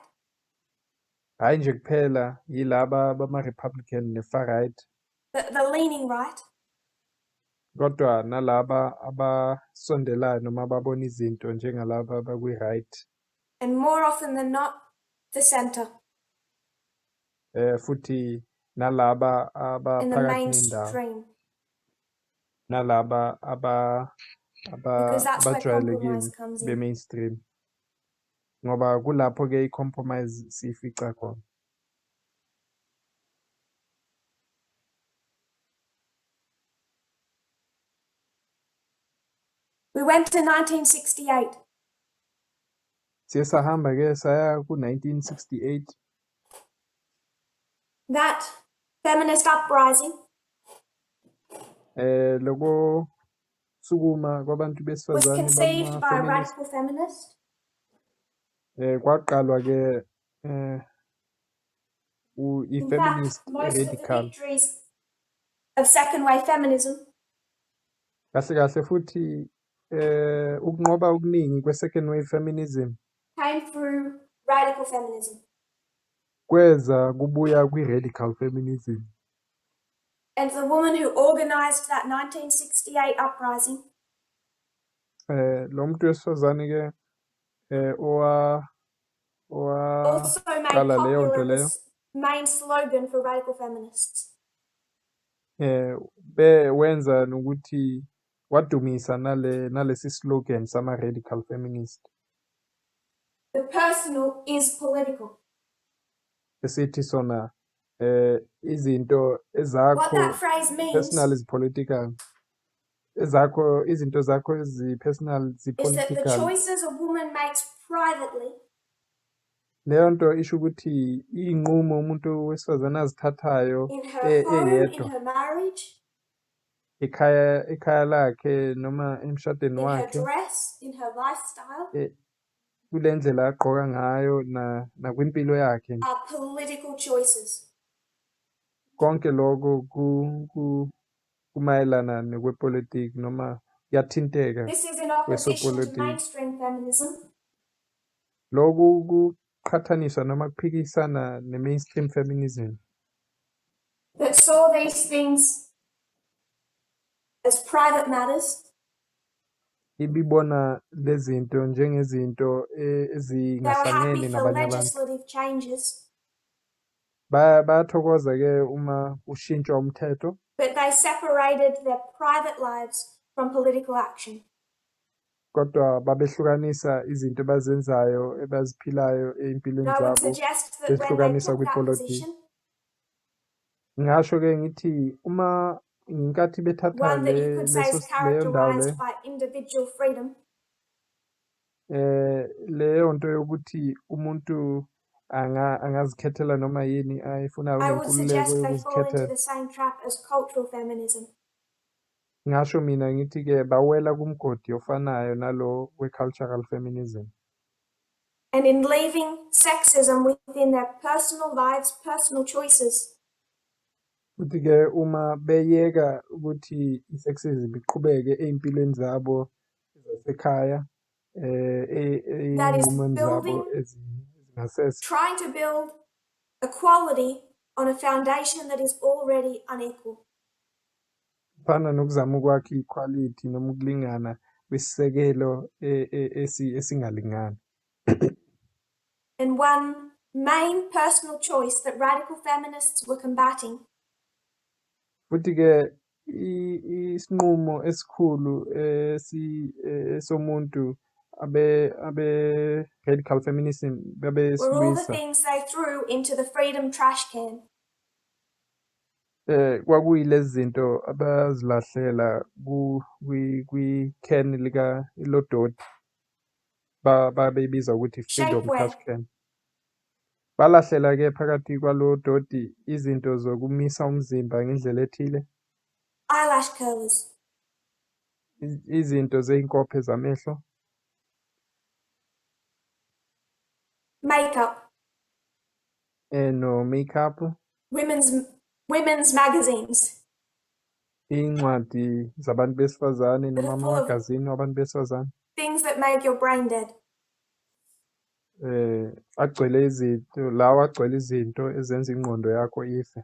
Hayi nje kuphela yilaba bama-Republican ne-far right, but the leaning right, kodwa nalaba abasondelayo noma ababona izinto njengalaba bakwi-right, and more often than not, the center futhi nalaba in the abaphakathi nendawo, mainstream, nalaba because that's where abajwayelekile compromise comes in. be-mainstream, ngoba kulapho-ke i-compromise siyifica khona. We went to 1968. Siye sahamba-ke saya ku-1968. That feminist uprising Loko sukuma kwabantu was besifazane conceived by a bama-feminist radical feminist kwaqalwa-ke In i-feminist fact, most of the radical. victories of second wave feminism Kahle kahle futhi ukunqoba okuningi kwe-second wave feminism came through radical feminism. kweza kubuya kwi-radical feminism. And the woman who organized that 1968 uprising Lo muntu wesifazane-ke also made owaqala leyo nto popular leyo this main slogan for radical feminists. wenza nokuthi wadumisa nalesi slogan sama-radical feminist The personal is political. esithi sona izinto What ezakho that phrase personal means is political, izinto zakho ezi-personal is that the zi-political. choices a woman makes privately Leyo nto isho ukuthi iy'nqumo umuntu wesifazane azithathayo in her home, in eyedwa her marriage, ekhaya lakhe noma emshadweni in her wakhe dress, in her lifestyle, kule ndlela agqoka ngayo nakwimpilo yakhe nje. are political choices. Konke lokho kumayelana nekwepolitiki noma kuyathinteka This is in opposition to kwesopolitiki. mainstream feminism, Lokhu kuqhathaniswa noma kuphikisana ne-mainstream feminism that saw these things as private matters ibibona lezinto njengezinto They were ezingahlangene happy for nabanye abantu. legislative changes, Bayathokoza-ke uma ushintshwa umthetho, but they separated their private lives from political action. kodwa babehlukanisa izinto abazenzayo ebaziphilayo And ey'mpilweni I would zabo suggest that when they bezihlukanisa took that kwipolitiki. position, Ngingasho-ke ngithi uma ngenkathi bethatha one that you could say is leyo ndawo characterized by individual freedom, leyo nto yokuthi umuntu angazikhethela noma yini ayifunayo I would unenkululeko suggest they fall into yokuzikhethela. the same trap as cultural feminism. Ngasho mina ngithi-ke bawela kumgodi ofanayo nalo we-cultural feminism. and in leaving sexism within their personal lives, personal choices. Futhi-ke uma beyeka ukuthi i-sexism iqhubeke ey'mpilweni zabo zasekhaya, That is ey'nqumweni zabo ezingasese. trying to build equality on a foundation that is already unequal. Fana nokuzama ukwakha i-equality noma ukulingana kwesisekelo esingalingani. And one main personal choice that radical feminists were combating Futhi-ke isinqumo esikhulu somuntu abe-radical feminism were all the babesilwisa things they threw into the freedom trash can. kwakuyilezi zinto abazilahlela kwi-can lodoti babeyibiza ukuthi freedom Shapewear, trash can. Balahlela-ke phakathi kwalo doti izinto zokumisa umzimba ngendlela ethile, eyelash curlers, izinto zey'nkophe zamehlo, makeup, no-makeup, women's magazines iy'ncwadi zabantu besifazane that noma are full of amagazini wabantu besifazane. things that make your brain dead. Agcwele izinto, lawa agcwele izinto ezenza ingqondo yakho ife.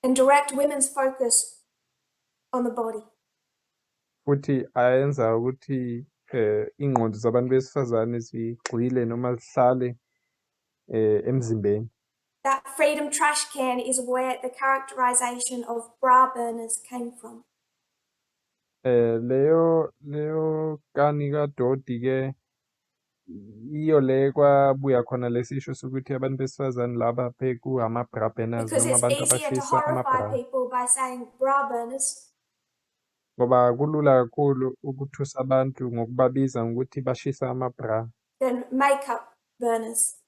And direct women's focus on the body. Futhi ayenza ukuthi ingqondo zabantu besifazane zigxile noma zihlale emzimbeni. That freedom trash can is where the characterization of bra burners came from. Leyo kani kadoti-ke iyo le kwabuya khona lesisho sokuthi abantu besifazane laba ama-bra burners Because noma it's abantu easier to abashisa horrify ama-bra. people by saying bra burners Ngoba kulula kakhulu ukuthusa abantu ngokubabiza ngokuthi bashisa ama-bra than makeup burners.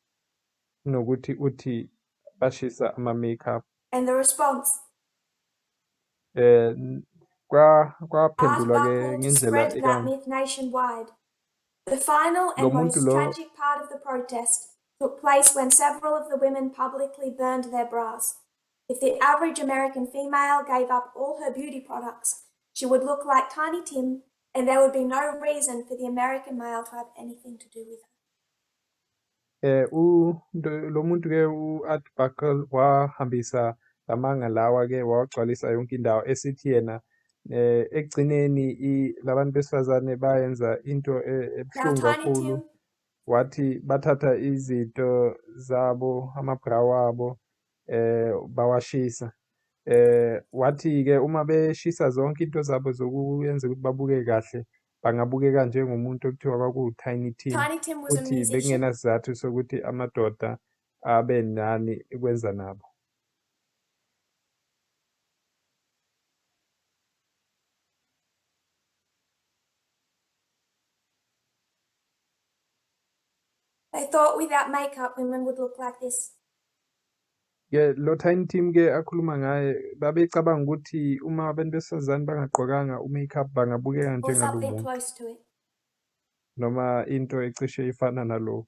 kunokuthi uthi bashisa ama-makeup. And the response, Kwaphendulwa-ke article to ngendlela spread that myth nationwide. The final lo and muntu most lo tragic part of the protest took place when several of the women publicly burned their bras. If the average American female gave up all her beauty products, she would look like Tiny Tim, and there would be no reason for the American male to have anything to do with her. lo muntu-ke u-Art Buckle wahambisa lamanga lawa-ke wawagcwalisa yonke indawo esithi yena ekugcineni labantu besifazane bayenza into Now, ebuhlungu Tiny kakhulu. Tim Wathi bathatha izinto zabo ama-bra wabo bawashisa. Wathi-ke uma beshisa zonke into zabo zokuyenza ukuthi babukeke kahle bangabukeka njengomuntu okuthiwa kwakuwu-Tiny Tim. Tiny Tim was a Futhi musician. bekungenasizathu sokuthi amadoda abe nani ekwenza nabo. They thought without makeup women would look like this. Lo Tiny Tim-ke akhuluma ngaye babecabanga ukuthi uma abantu besifazane bangagqokanga u-makeup bangabukeka Or njengalo something muntu close to it. noma into ecishe ifana nalo.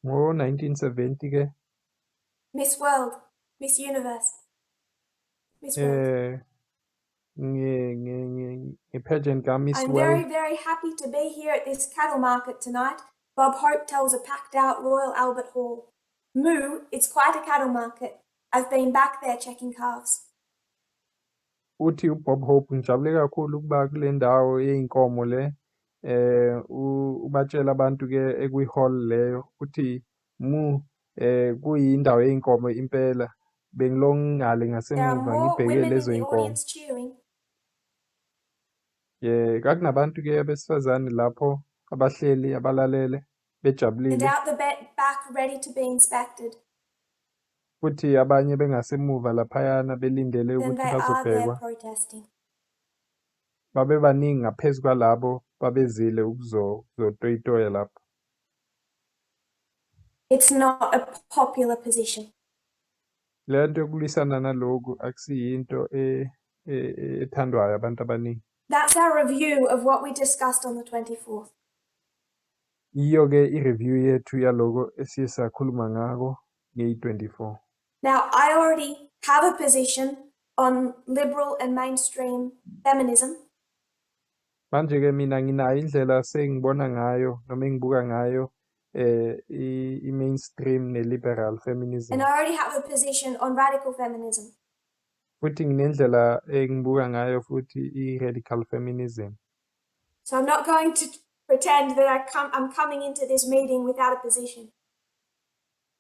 Ngo-1970-ke Miss World, Miss Universe, Miss World. nge-pageant ka-Miss I'm World. very happy to be here at this cattle market tonight. Bob Hope tells a packed out Royal Albert Hall. Moo, it's quite a cattle market. I've been back there checking calves. Uthi uBob Hope ngijabule kakhulu ukuba kule ndawo yey'nkomo le ubatshela abantu-ke ekwi-hall leyo uthi kuyindawo yey'nkomo impela bengiloko ngale There are ngasemuva more ngibheke women in lezo the y'nkomo. audience cheering Kwakunabantu-ke abesifazane lapho abahleli abalalele and bejabulile out the back ready to be inspected futhi abanye bengasemuva laphayana belindele than ukuthi they are there bazobhekwa. protesting. Babe baningi ngaphezu kwalabo babezile ukuzotoyitoya lapho. It's not a popular position. Le nto yokulwisana naloku akusiyinto ethandwayo abantu abaningi. That's our review of what we discussed on the 24th. Iyo-ke i-review yethu yaloko esiye sakhuluma ngako ngeyi-24. Now, I already have a position on liberal and mainstream feminism. Manje-ke mina nginayo indlela sengibona ngayo noma engibuka ngayo i-mainstream ne-liberal feminism. And I already have a position on radical feminism. Futhi nginendlela engibuka ngayo futhi i-radical feminism. So I'm not going to pretend that I'm coming into this meeting without a position.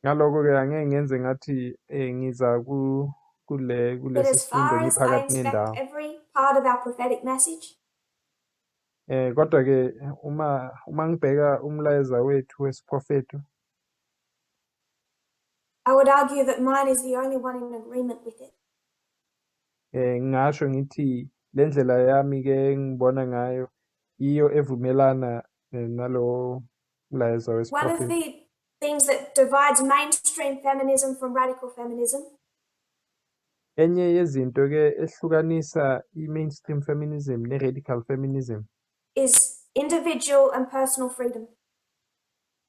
Ngaloko-ke angeke ngenze ngathi ngiza But kulesi as sifundo far as I ngiphakathi inspect nendawo. every part of our prophetic message, Kodwa-ke uma ngibheka umlayeza wethu wesiprofeto, I would argue that mine is the only one in agreement with it. ngingasho ngithi le ndlela yami-ke engibona ngayo iyo evumelana nalo mlayezo One of wesiprofeto. the things that divides mainstream feminism from radical feminism Enye yezinto-ke ehlukanisa i-mainstream feminism ne-radical feminism is individual and personal freedom.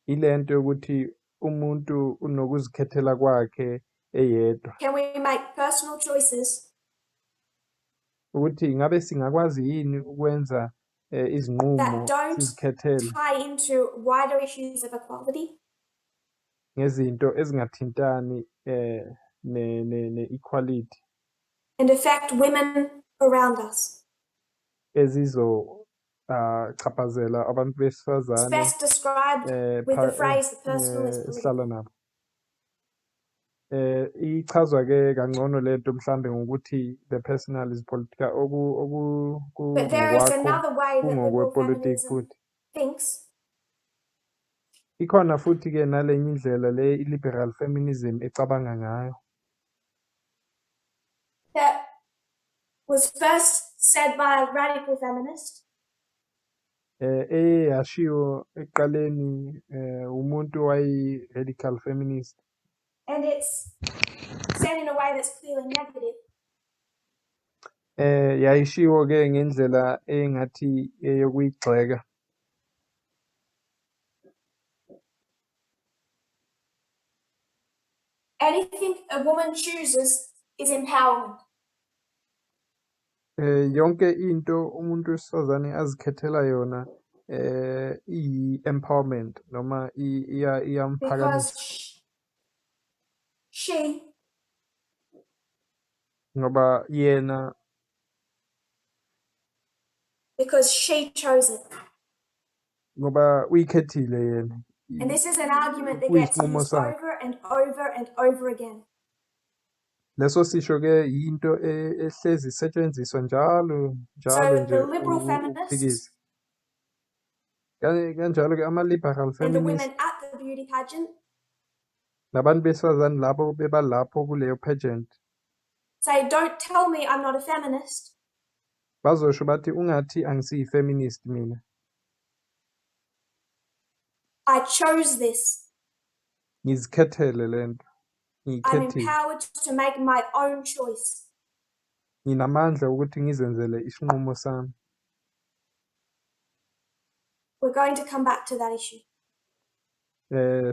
ile nto yokuthi umuntu unokuzikhethela kwakhe eyedwa. Can we make personal choices Ukuthi ingabe singakwazi yini ukwenza izinqumo that don't sizikhethele tie into wider issues of equality? ngezinto ezingathintani ne-equality And affect women around us. chaphazela abantu It's besifazane best described with the phrase the personal is esihlala political. nabo. Ichazwa-ke kangcono lento mhlambe ngokuthi the personal is political But there is ngokwakho another way that liberal kungokwepolitiki feminism futhi. thinks, Ikhona futhi-ke nalenye indlela le i-liberal feminism ecabanga ngayo. that was first said by a radical feminist, Yashiwo ekuqaleni umuntu wayi-radical feminist. and it's said in a way that's clearly negative. Yayishiwo-ke ngendlela engathi eyokuyigxeka. Anything a woman chooses is empowerment. Yonke into umuntu wesifazane azikhethela yona iyi-empowerment noma iyamuphakamisa Because she ngoba yena chose it. ngoba uyikhethile yena. And this is an argument that gets Kuyisinqumo used sakhe. over and over and over again. Leso sisho-ke yinto ehlezi isetshenziswa njalo So nje the liberal ukuphikisa. feminists Kanjalo-ke ama-liberal and the feminists women at the beauty pageant nabantu besifazane labo bebalapho kuleyo pageant say, don't tell me I'm not a feminist. bazosho bathi ungathi angisiyi-feminist mina. I chose this. Ngizikhethele lento. I'm Ngiyikhethile. empowered to make my own choice. Nginamandla ukuthi ngizenzele isinqumo sami. We're going to come back to that issue.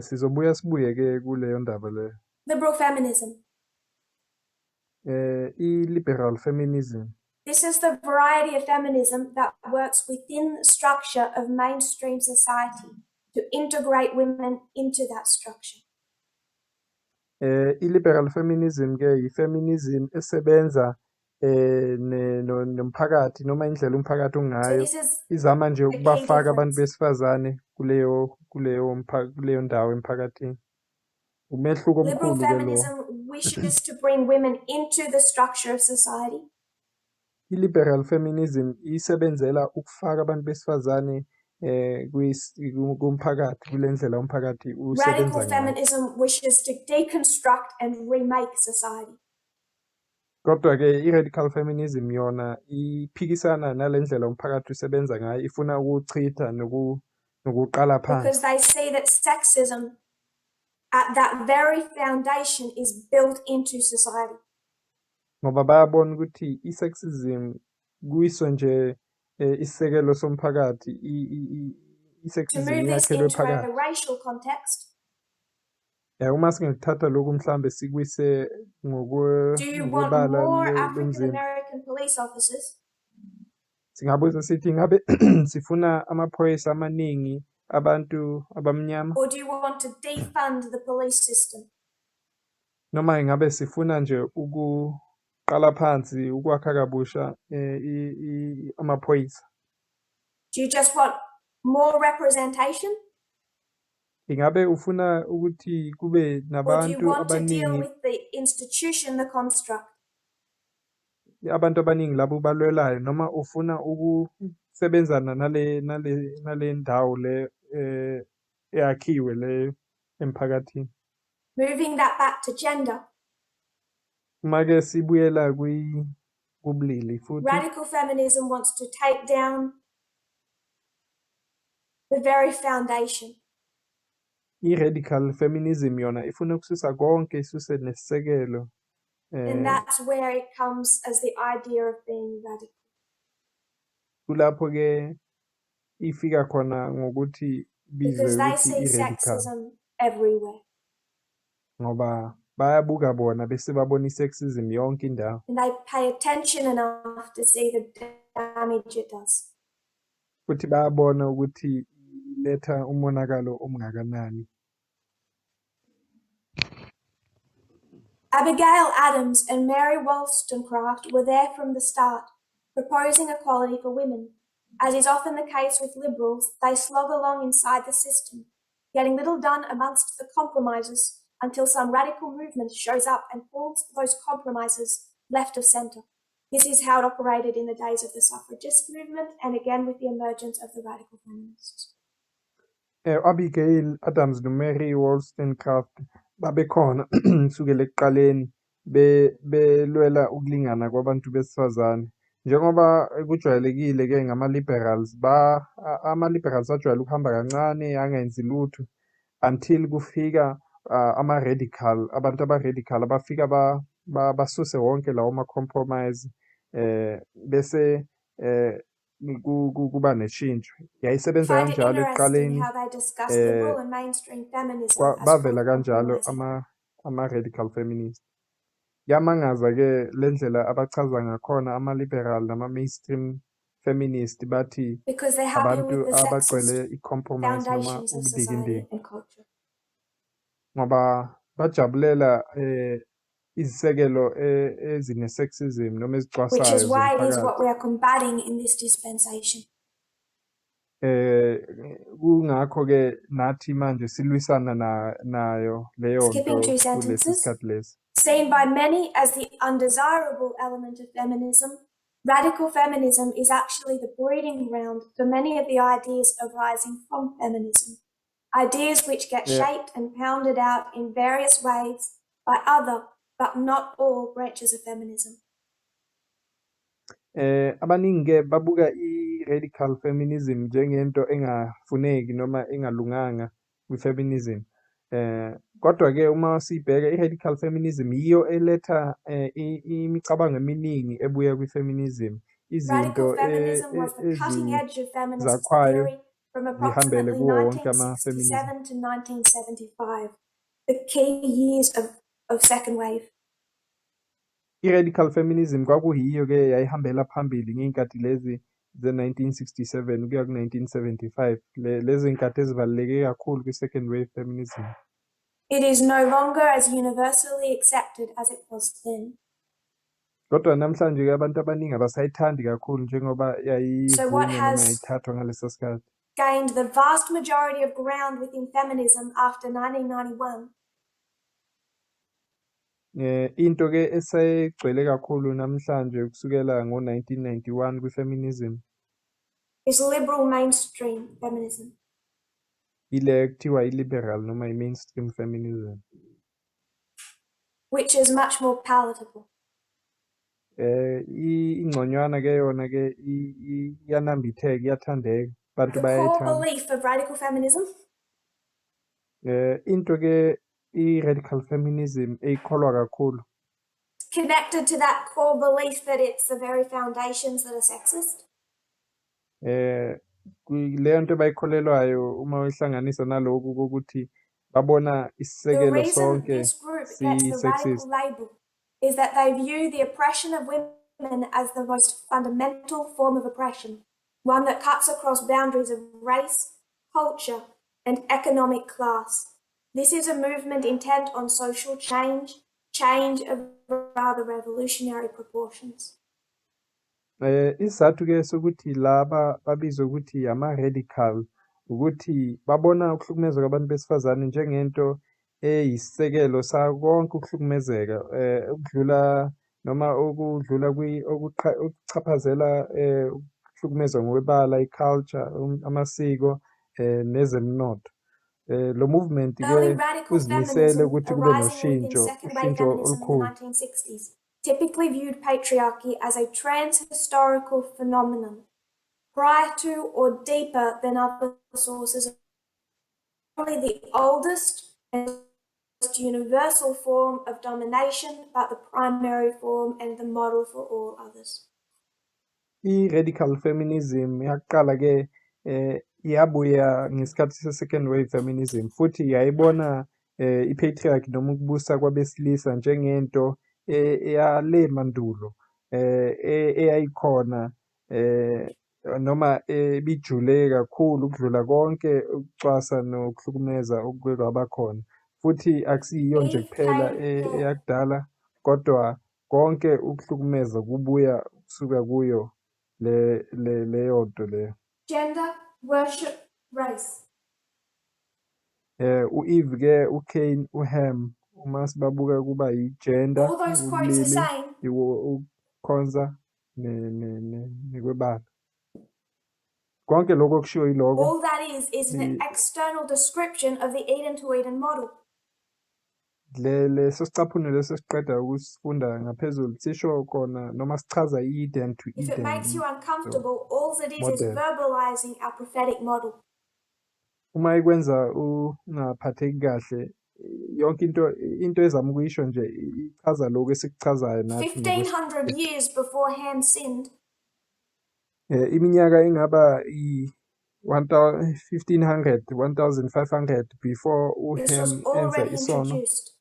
Sizobuya sibuye-ke kuleyo ndaba leyo. Liberal feminism. I-liberal feminism This is the variety of feminism that works within the structure of mainstream society to integrate women into that structure. I-liberal feminism-ke yi-feminism esebenza nomphakathi noma indlela umphakathi So ongayo this is izama nje a key ukubafaka abantu difference. besifazane kuleyo ndawo emphakathini. Umehluko Liberal omkhulu-ke lo. feminism wishes to bring women into the structure of society. I-liberal feminism isebenzela ukufaka abantu besifazane kumphakathi kule ndlela umphakathi Radical usebenza ngayo. feminism wishes to deconstruct and remake society. Kodwa-ke i-radical feminism yona iphikisana nale ndlela umphakathi usebenza ngayo, ifuna ukuchitha nokuqala phansi. Because they see that sexism at that very foundation is built into society. ngoba bayabona ukuthi i-sexism kuyiso nje isisekelo somphakathi To i-sexism move this iyakhelwe into a phakathi. racial context, Uma singakuthatha lokhu mhlambe sikwise do you want ngokwebala more African lomzimba, American police officers, singabuza sithi ngabe sifuna amaphoyisa amaningi abantu abamnyama, or do you want to defund the police system? noma ingabe sifuna nje ukuqala phansi ukwakha kabusha amaphoyisa? Do you just want more representation, Ingabe ufuna ukuthi kube or do you nabantu want to deal abaningi, with the institution, the construct? abantu abaningi labo balwelayo, noma ufuna ukusebenzana nale ndawo le eyakhiwe le emphakathini? Moving that back to gender, Uma-ke sibuyela kubulili futhi, radical feminism wants to take down the very foundation. i-radical feminism yona ifuna ukususa konke, isuse nesisekelo. And that's where it comes as the idea of being radical. Kulapho-ke ifika khona ngokuthi bizwe Because they ukuthi see i-radical, sexism everywhere. ngoba bayabuka bona bese babona i-sexism yonke indawo, And they pay attention enough to see the damage it does. futhi bayabona ukuthi iletha umonakalo omngakanani. Abigail Adams and Mary Wollstonecraft were there from the start, proposing equality for women. As is often the case with liberals, they slog along inside the system, getting little done amongst the compromises until some radical movement shows up and pulls those compromises left of centre. This is how it operated in the days of the suffragist movement and again with the emergence of the radical feminists. Abigail Adams noMary Wollstonecraft babekhona kusukela ekuqaleni belwela ukulingana kwabantu besifazane. Njengoba kujwayelekile-ke ngama-liberals, ama-liberals ajwayele ukuhamba kancane angenzi lutho until kufika ama-radical, abantu aba-radical abafika basuse wonke lawo ma-compromise, bese kuba neshintsho. Yayisebenza Find it kanjalo interesting ekuqaleni, how they discuss liberal and mainstream feminism as bavela kanjalo compromising. ama-radical feminist. Yamangaza-ke le ndlela abachaza ngakhona ama-liberal nama-mainstream feminist bathi Because they're happy abantu with the abagcwele sexist i-compromise noma foundations of ukudikindika, society and culture. ngoba bajabulela izisekelo ezine-sexism noma Which ezicwasayo is why it is what zomphakathi. we are combating in this dispensation. Kungakho-ke nathi manje silwisana nayo leyo Skipping nto 2 kulesi sentences. sikhathi lesi. Seen by many as the undesirable element of feminism, radical feminism is actually the breeding ground for many of the ideas arising from feminism. Ideas which get shaped and pounded out in various ways by other, but not all, branches of feminism. Abaningi-ke babuka i-radical feminism njengento engafuneki noma engalunganga kwi-feminism. Kodwa-ke uma sibheka i-radical feminism yiyo eletha imicabango eminingi ebuya kwi-feminism. Radical Izinto feminism was the cutting edge of feminist ezakhayo theory from zihambele approximately kuwo wonke ama-feminism. 1967 to 1975, the key years of second wave. I-radical feminism kwakuyiyo-ke yayihambela phambili ngey'nkathi lezi ze-1967 kuya ku-1975, lezi y'nkathi ezibaluleke kakhulu kwi-second wave feminism. It is no longer as universally accepted as it was then. Kodwa namhlanje-ke abantu abaningi abasayithandi kakhulu njengoba So what yayivunywa noma has yayithathwa ngaleso sikhathi. gained the vast majority of ground within feminism after 1991 Into-ke esegcwele kakhulu namhlanje kusukela ngo-1991 kwi-feminism is liberal mainstream feminism, ile kuthiwa i-liberal noma i-mainstream feminism. which is much more palatable. Ingconywana-ke yona-ke iyanambitheka, iyathandeka, abantu The core bayayithanda. belief of radical feminism Into-ke i-radical feminism eyikholwa kakhulu? Connected to that core belief that it's the very foundations that are sexist. Leyo nto bayikholelwayo uma uyihlanganisa naloku kokuthi babona The isisekelo reason sonke this group gets the radical si-sexist. label is that they view the oppression of women as the most fundamental form of oppression, one that cuts across boundaries of race, culture, and economic class. This is a movement intent on social change of rather revolutionary proportions. Isizathu ke sokuthi laba babizwa ukuthi ama-radical ukuthi babona ukuhlukumezwa kwabantu besifazane njengento eyisisekelo sakonke ukuhlukumezeka ukudlula noma ukudlula ukuchaphazela ukuhlukumezwa ngokwebala, i-culture, amasiko nezemnotho. Lo movement Early ke radical uzimisele feminism ukuthi kube arising within noshintsho, second-wave ushintsho feminism in the olukhulu. 1960s typically viewed patriarchy as a trans-historical phenomenon, prior to or deeper than other sources. Probably the oldest and most universal form of domination, but the primary form and the model for all others. I-radical feminism yaqala ke yabuya ngesikhathi se-second wave feminism futhi yayibona i-patriarchy noma ukubusa kwabesilisa njengento eyale mandulo eyayikhona noma ebijule kakhulu ukudlula konke ukucwasa nokuhlukumeza okuke kwabakhona futhi akusiyiyo nje kuphela eyakudala kodwa konke ukuhlukumeza kubuya kusuka kuyo leyo nto leyo. Gender, worship, race. U-Eve ke uCain uHam uma sibabuka kuba yi-gender, All those quotes are ubulili, saying ukukhonza nekwebala. Konke lokho okushiwo yiloko all that is an external description of the Eden to Eden model. leso sicaphuno leso siqeda ukusifunda ngaphezulu sisho khona noma sichaza i-Eden to If it Eden makes you uncomfortable, all it is model. verbalizing our prophetic model. Uma ikwenza ungaphatheki kahle yonke into ezama ukuyisho nje ichaza lokho esikuchazayo nathi 1500 years before Ham sinned, iminyaka engaba i-1500 1500 before this was uHam enza already isono introduced.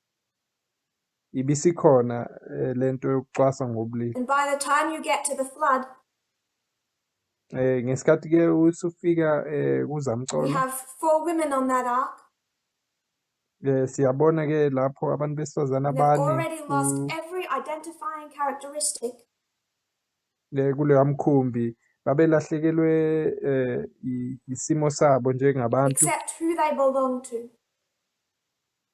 ibisikhona lento yokucwasa ngobulili. And by the time you get to the flood, Ngesikhathi ke usufika we kuzamcolo have 4 women on that ark. siyabona ke lapho abantu besifazane And they've abane already lost every identifying characteristic kuleyo mkhumbi babelahlekelwe isimo sabo njengabantu except who they belong to.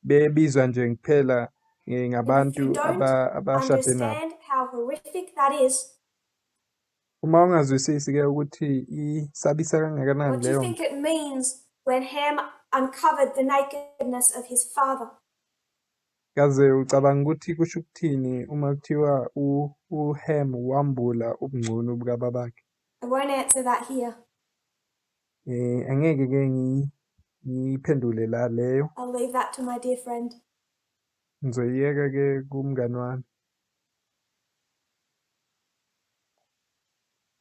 bebizwa nje kuphela And if you ngabantu don't abashade nabo. understand how horrific that is, Uma ungazwisisi ke ukuthi isabisa kangakanani what do you leyo think it means when Ham uncovered the nakedness of his father? kaze ucabanga ukuthi kusho ukuthini uma kuthiwa uHam wambula ubungcunu bukababakhe? I won't answer that here. Angeke ke ngiphendule la leyo, I'll leave that to my dear friend. ngizoyiyeka ke kumngani wami.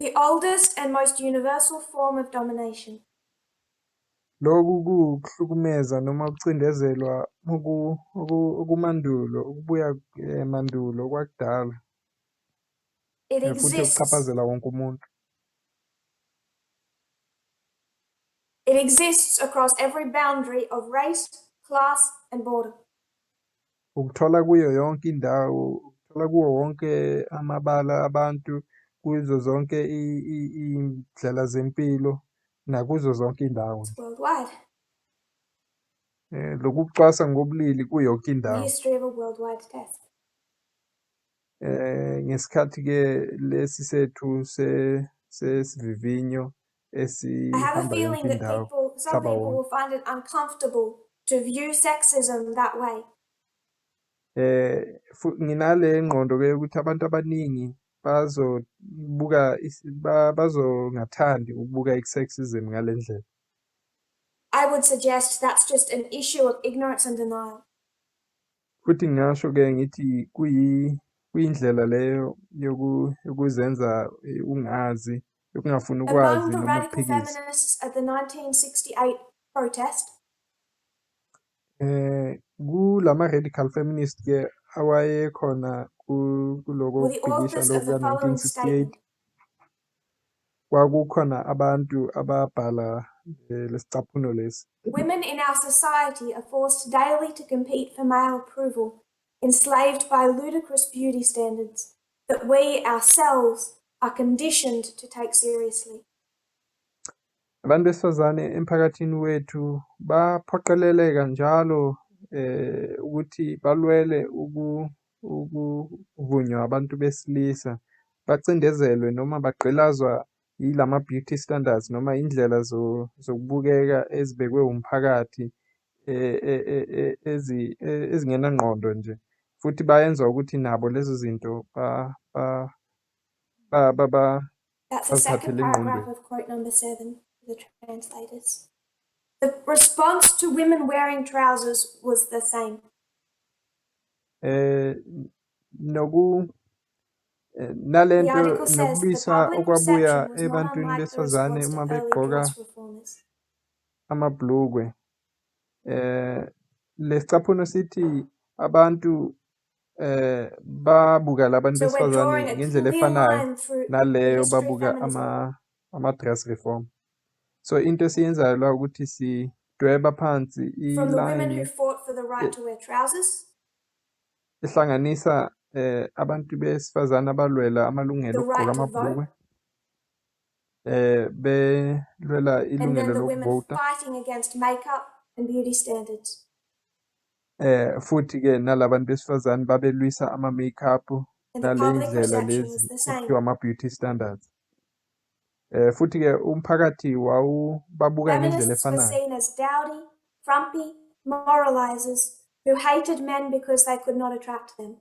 The oldest and most universal form of domination. Lokhu kuhlukumeza noma ukucindezelwa okumandulo ukubuya mandulo kwakudala It futhi exists. okuchaphazela wonke umuntu. It exists across every boundary of race, class, and border. Ukuthola kuyo yonke indawo, ukuthola kuwo wonke amabala abantu, kuzo zonke iy'ndlela zempilo nakuzo zonke indawo. It's worldwide. Lokhu kucwasa ngobulili kuyonke The indawo. history of a worldwide test. Ngesikhathi ke lesi sethu sesivivinyo I have a esihamba feeling yonke that indawo some mhlaba people wonke. will find it uncomfortable to view sexism that way. Nginale ngqondo ke ukuthi abantu abaningi bazongathandi ukubuka i-sexism ngale ndlela. I would suggest that's just an issue of ignorance and denial. futhi ngingasho-ke ngithi kuyindlela leyo yokuzenza ungazi, yokungafuni Among ukwazi the noma radical ukuphikisa. feminists at the 1968 protest Kulama-radical feminist-ke awayekhona kuloko were the kubhikisha authors lokhu of the following ka-1968, statement. kwakukhona abantu ababhala lesicaphuno lesi. Women in our society are forced daily to compete for male approval, enslaved by ludicrous beauty standards that we ourselves are conditioned to take seriously. Abantu besifazane emphakathini wethu baphoqeleleka njalo ukuthi balwele ukuvunywa abantu besilisa, bacindezelwe noma bagqilazwa yilama beauty standards noma indlela zokubukeka ezibekwe umphakathi ezingenangqondo nje, futhi bayenza ukuthi nabo lezo zinto That's the second bazithathele paragraph engqondweni. of quote number 7 for the translators. The response to women wearing trousers was the same. The Nalento article says the nokulwisa public okwabuya reception was not ebantwini unlike the besifazane response to uma early begqoka dress reformers. amabhlukwe. Lesicaphuno sithi abantu babuka labantu So we're besifazane drawing a ngendlela clear efanayo line through the naleyo history of babuka feminism. ama-dress reform. So into esiyenzayo la ukuthi sidweba phansi From the women who ilayini fought for the right to wear trousers, ehlanganisa abantu besifazane abalwela amalungelo the okugqoka right to amabhlukwe, vote, belwela and ilungelo then the women lokuvota, fighting against makeup and beauty standards. futhi-ke nalabantu besifazane babelwisa ama-makeup And the public naley'ndlela reception was lezi the same. okuthiwa ama-beauty standards. Futhi-ke umphakathi babuka ngendlela Feminists were efanayo. seen as dowdy, frumpy, moralizers who hated men because they could not attract them.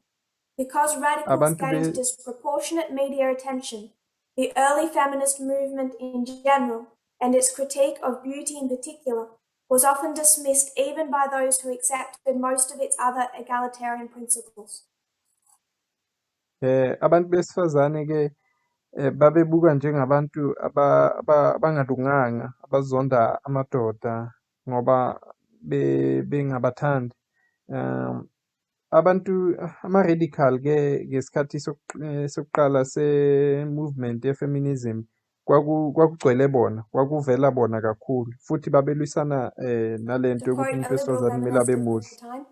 Because radicals Abantu gained disproportionate media attention, the early feminist movement in general, and its critique of beauty in particular, was often dismissed even by those who accepted most of its other egalitarian principles. Abantu besifazane-ke babebuka njengabantu abangalunganga, abazonda amadoda ngoba bengabathandi. Ama-radical-ke ngesikhathi sokuqala se-movement ye-feminism kwakugcwele bona, kwakuvela bona kakhulu, futhi babelwisana nalento To yokuthi quote umuntu a liberal wesifazane kumele feminist abe of muhle. the time,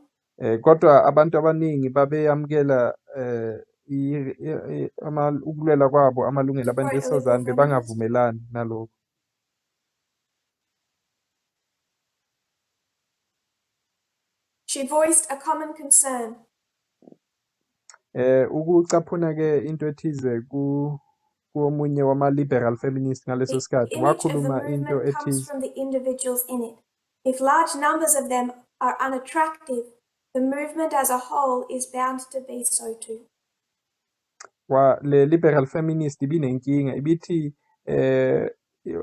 Kodwa abantu abaningi babeyamukela ukulwela kwabo amalungelo to abantu quote a liberal besifazane, feminist, bebangavumelani nalokho. she voiced a common concern Ukucaphuna-ke into ethize kuomunye wama-liberal feminist ngaleso The sikhathi image of the wakhuluma into movement comes ethize. from the individuals in it. If large numbers of them are unattractive, the movement as a whole is bound to be so too. Le-liberal feminist ibinenkinga, ibithi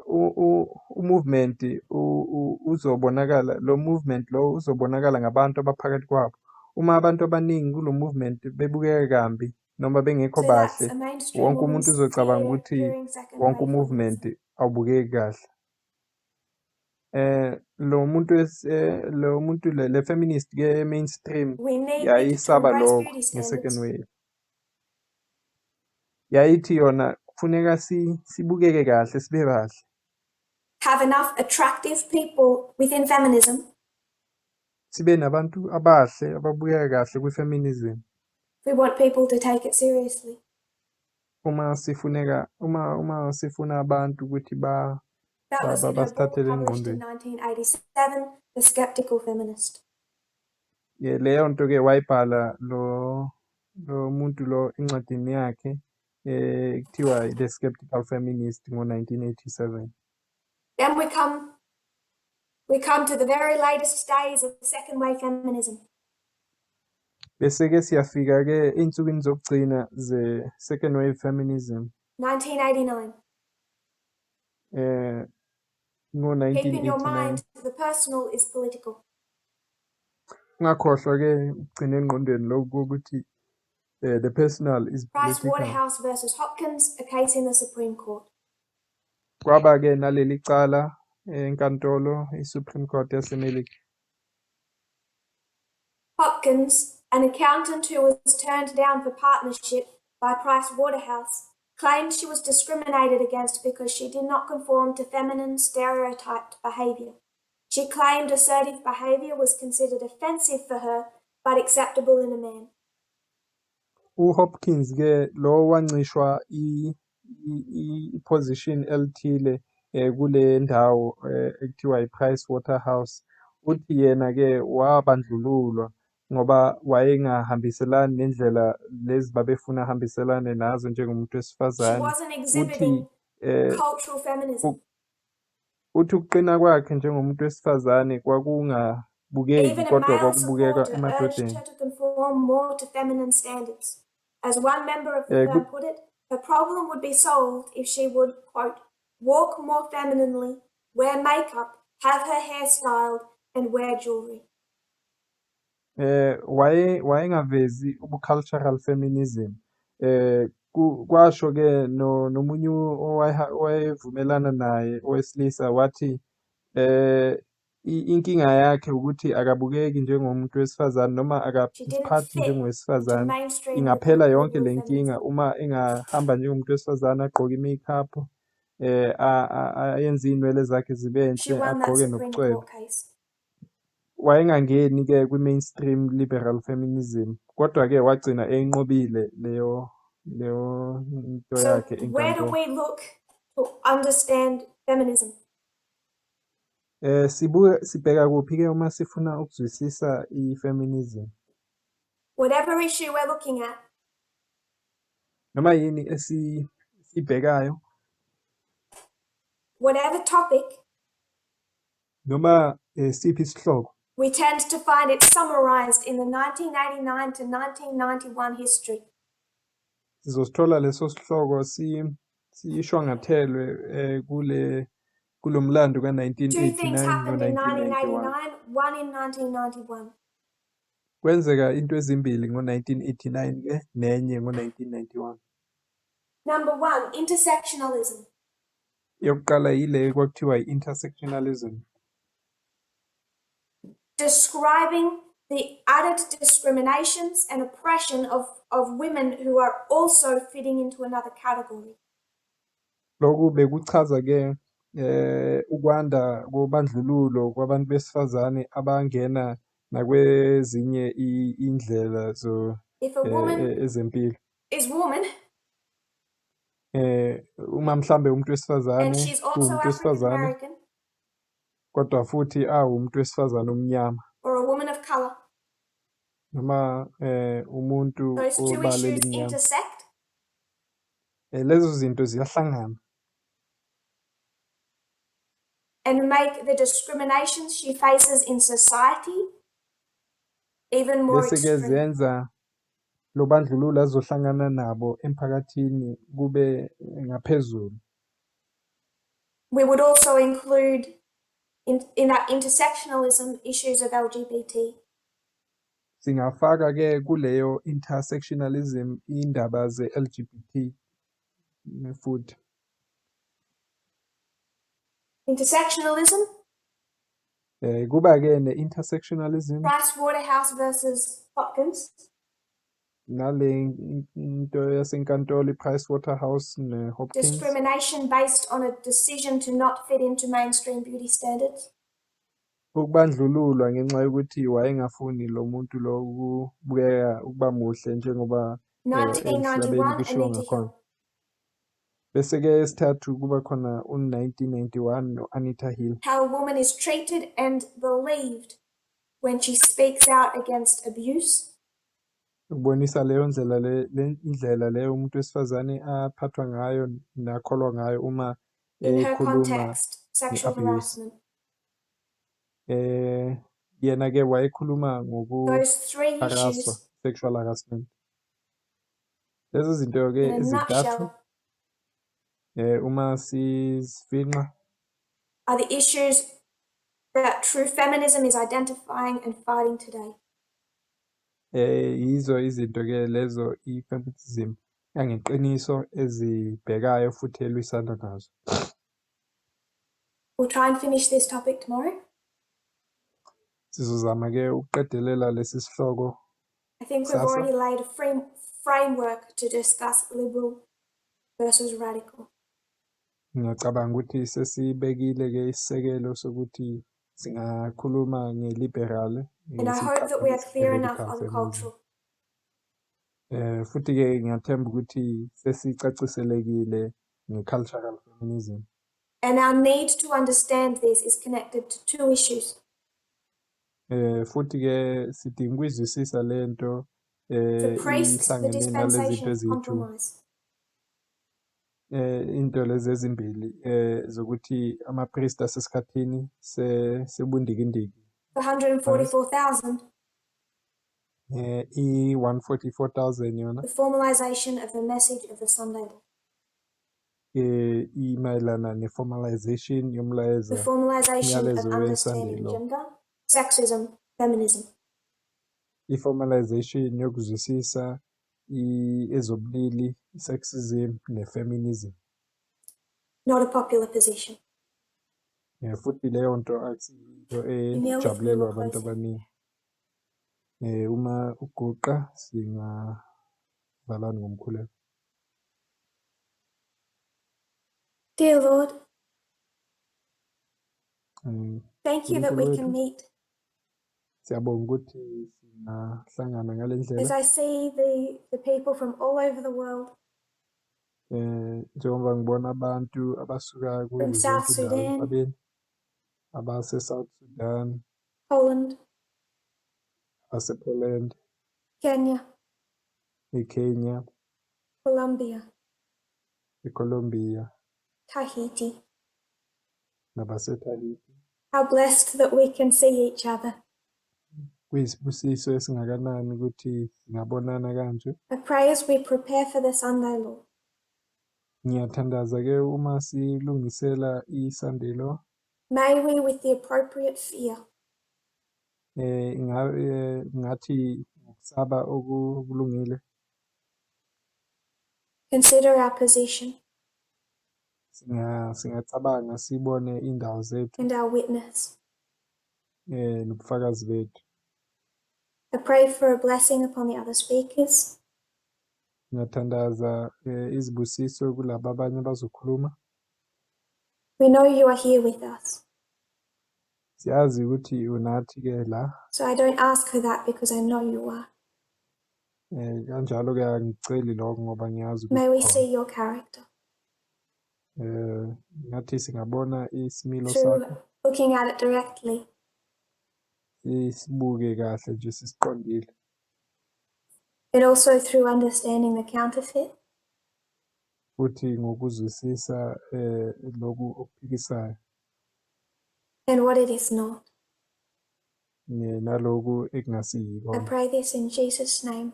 u-movement uzobonakala, lo movement lo uzobonakala ngabantu abaphakathi kwabo. Uma abantu abaningi kulo movement bebukeka kambi noma bengekho So that's bahle, a mainstream wonke woman's umuntu uzocabanga fear ukuthi during second wonke wave movement feminism. awubukeki kahle. Lo muntu le feminist ke mainstream We need to yayisaba embrace lokho beauty nge-second standards. wave. Yayithi yona kufuneka sibukeke kahle, sibe bahle. Have enough attractive people within feminism Sibe nabantu abahle ababukeka kahle kwi-feminism. if we want people to take it seriously. Uma sifuna abantu ukuthi That was in her book basithathele published in engqondweni. 1987, The Skeptical Feminist. Leyo nto-ke wayibhala lo muntu lo encwadini yakhe kuthiwa The Skeptical Feminist ngo-1987. Then we come to the very latest days of second wave feminism. Bese-ke siyafika-ke ey'nsukwini zokugcina ze-second wave feminism 1989. Keep in your ngo-1989. mind the personal is political. Ungakhohlwa-ke ukugcina engqondweni lokhu ukuthi the personal is Price political. Waterhouse versus Hopkins, a case in the Supreme Court. Kwaba-ke naleli cala enkantolo i-Supreme Court yaseMelika. Hopkins, an accountant who was turned down for partnership by Price Waterhouse, claimed she was discriminated against because she did not conform to feminine stereotyped behaviour. She claimed assertive behaviour was considered offensive for her, but acceptable in a man. UHopkins-ke lo wancishwa i-position elithile kule ndawo ekuthiwa i-Price Waterhouse. Uthi yena-ke wabandlululwa ngoba wayengahambiselani nendlela lezi babefuna ahambiselane nazo njengomuntu She wesifazane. wasn't Uthi exhibiting cultural feminism. uthi ukuqina kwakhe njengomuntu wesifazane kwakungabukeki Even a kodwa male kwakubukeka supporter urged emadodeni. her to conform more to feminine standards. As one member of the firm put it, her problem would be solved if she would, quote, walk more femininely, wear makeup, have her hair styled, and wear jewelry. Wayengavezi ubu-cultural feminism. Kwasho-ke nomunye owayevumelana naye owesilisa wathi inkinga yakhe ukuthi akabukeki njengomuntu wesifazane noma She didn't akaziphathi fit into njengowesifazane. mainstream Ingaphela yonke liberal le feminism. nkinga uma engahamba njengomuntu wesifazane agqoke i-makeup, ayenze iy'nwele zakhe zibe She nhle, won that agqoke Supreme nobucwebe. Court case. Wayengangeni-ke kwi-mainstream liberal feminism, kodwa-ke wagcina eyinqobile leyo into So yakhe where do enkantolo. we look to understand feminism? Sibheka kuphi-ke uma sifuna ukuzwisisa i-feminism? Whatever issue we're looking at, Noma yini esiyibhekayo, whatever topic, noma siphi isihloko, we tend to find it summarized in the 1989 to 1991 history. sizosithola leso sihloko sishwangathelwe kulo mlando Two things ka-1989 happened in no-1991. 1989, one in 1991. Kwenzeka into ezimbili ngo-1989-ke nenye ngo-1991. Number one, intersectionalism. Yokuqala yile kwakuthiwa i-intersectionalism. Describing the added discriminations and oppression of women who are also fitting into another category. Lokhu bekuchaza-ke ukwanda kobandlululo kwabantu besifazane abangena nakwezinye indlela If a woman ezempilo. is woman Uma mhlambe umuntu and wesifazane she's also uwumuntu African wesifazane American kodwa futhi umuntu wesifazane omnyama or a woman of color, noma umuntu those two obala issues elimnyama. intersect. Lezo zinto ziyahlangana And make the discriminations she faces in society even more bese-ke extreme. zenza lo bandlululo azohlangana nabo emphakathini kube ngaphezulu. We would also include in that intersectionalism issues of LGBT. Singafaka-ke kuleyo intersectionalism indaba ze-LGBT futhi. Intersectionalism, Kuba-ke ne-intersectionalism Price Waterhouse versus Hopkins, nale into yasenkantolo i-Price Waterhouse ne-Hopkins. discrimination based on a decision to not fit into mainstream beauty standards. Ukubandlululwa ngenxa yokuthi wayengafuni lo muntu lo ukubukeka ukuba muhle njengoba emhlabeni 1991, kushiwo Anita ngakhona. Hill. Bese-ke esithathu kuba khona u-1991 no-Anita Hill. How a woman is treated and believed when she speaks out against abuse, Ukubonisa leyo ndlela indlela leyo umuntu wesifazane aphathwa ngayo nakholwa ngayo uma in her ekhuluma context, sexual nge-abuse. harassment. Yena-ke wayekhuluma Those three ngokuharaswa, issues, sexual harassment. Lezo zinto-ke in a ezintathu nutshell, uma sizifinqa are the issues that true feminism is identifying and fighting today. Yizo izinto ke lezo i-feminism yangeqiniso ezibhekayo futhi elwisana nazo. We'll try and finish this topic tomorrow. Sizozama ke ukuqedelela lesi sihloko I think we've kusasa. already laid a framework to discuss liberal versus radical. Ngiyacabanga ukuthi sesibekile ke isisekelo sokuthi singakhuluma nge-liberal And I hope that we are siqhathanise clear enough ne-radical on feminism. cultural. Futhi ke ngiyathemba ukuthi sesicaciselekile nge-cultural feminism. And our need to understand this is connected to two issues. Futhi ke sidinga ukuyizwisisa lento For priests, the ihlangene dispensation nalezinto of eziyi-2. compromise. Into lezi ezimbili zokuthi amapriest asesikhathini sebundikindiki. The 144,000, I-144,000 yona the formalization of the message of the Sunday law. Imayelana ne-formalization The yomlayezo formalization of umyalezo we-Sunday understanding law. gender, sexism, feminism. I-formalization yokuzwisisa ezobulili, sexism ne-feminism. Not a popular position. Futhi leyo nto akuyinto ejabulelwa abantu abaningi. Uma uguqa singavalani ngomkhuleko. Dear Lord, thank you that we uNkulunkulu can wethu, meet. siyabonga ukuthi singahlangana ngale As ndlela. I see the people from all over the world, Njengoba ngibona abantu abasuka from kuzo South zonke indawo Sudan, emhlabeni, abase-South Sudan, Poland, abase-Poland, Kenya, eKenya, Colombia, eColombia, Tahiti. nabase-Tahiti. How blessed that we can see each other. Kuyisibusiso esingakanani ukuthi singabonana kanje. I pray as we prepare for the Sunday law, Ngiyathandaza ke uma silungisela iSunday law. may we with the appropriate fear Ngathi ngokusaba okulungile consider our position singacabanga sibone indawo zethu and our witness. nobufakazi bethu. I pray for a blessing upon the other speakers. Ngiyathandaza izibusiso kulabo abanye abazokhuluma. We know you are here with us, Siyazi ukuthi unathi ke la. so I don't ask for that because I know you are. Kanjalo ke angiceli lokho ngoba ngiyazi May we ukuthi see your character ngathi singabona isimilo through sakho, looking at it directly sibuke kahle nje sisiqondile. and also through understanding the counterfeit Futhi ngokuzwisisa lokhu okuphikisayo and what it is not. naloku I ekungasiyikona. pray this in Jesus' name.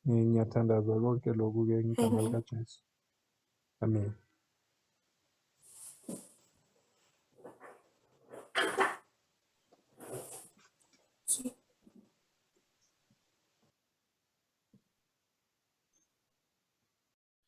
Ngiyathandaza konke lokhu ke ngegama Amen. likaJesu. Amen.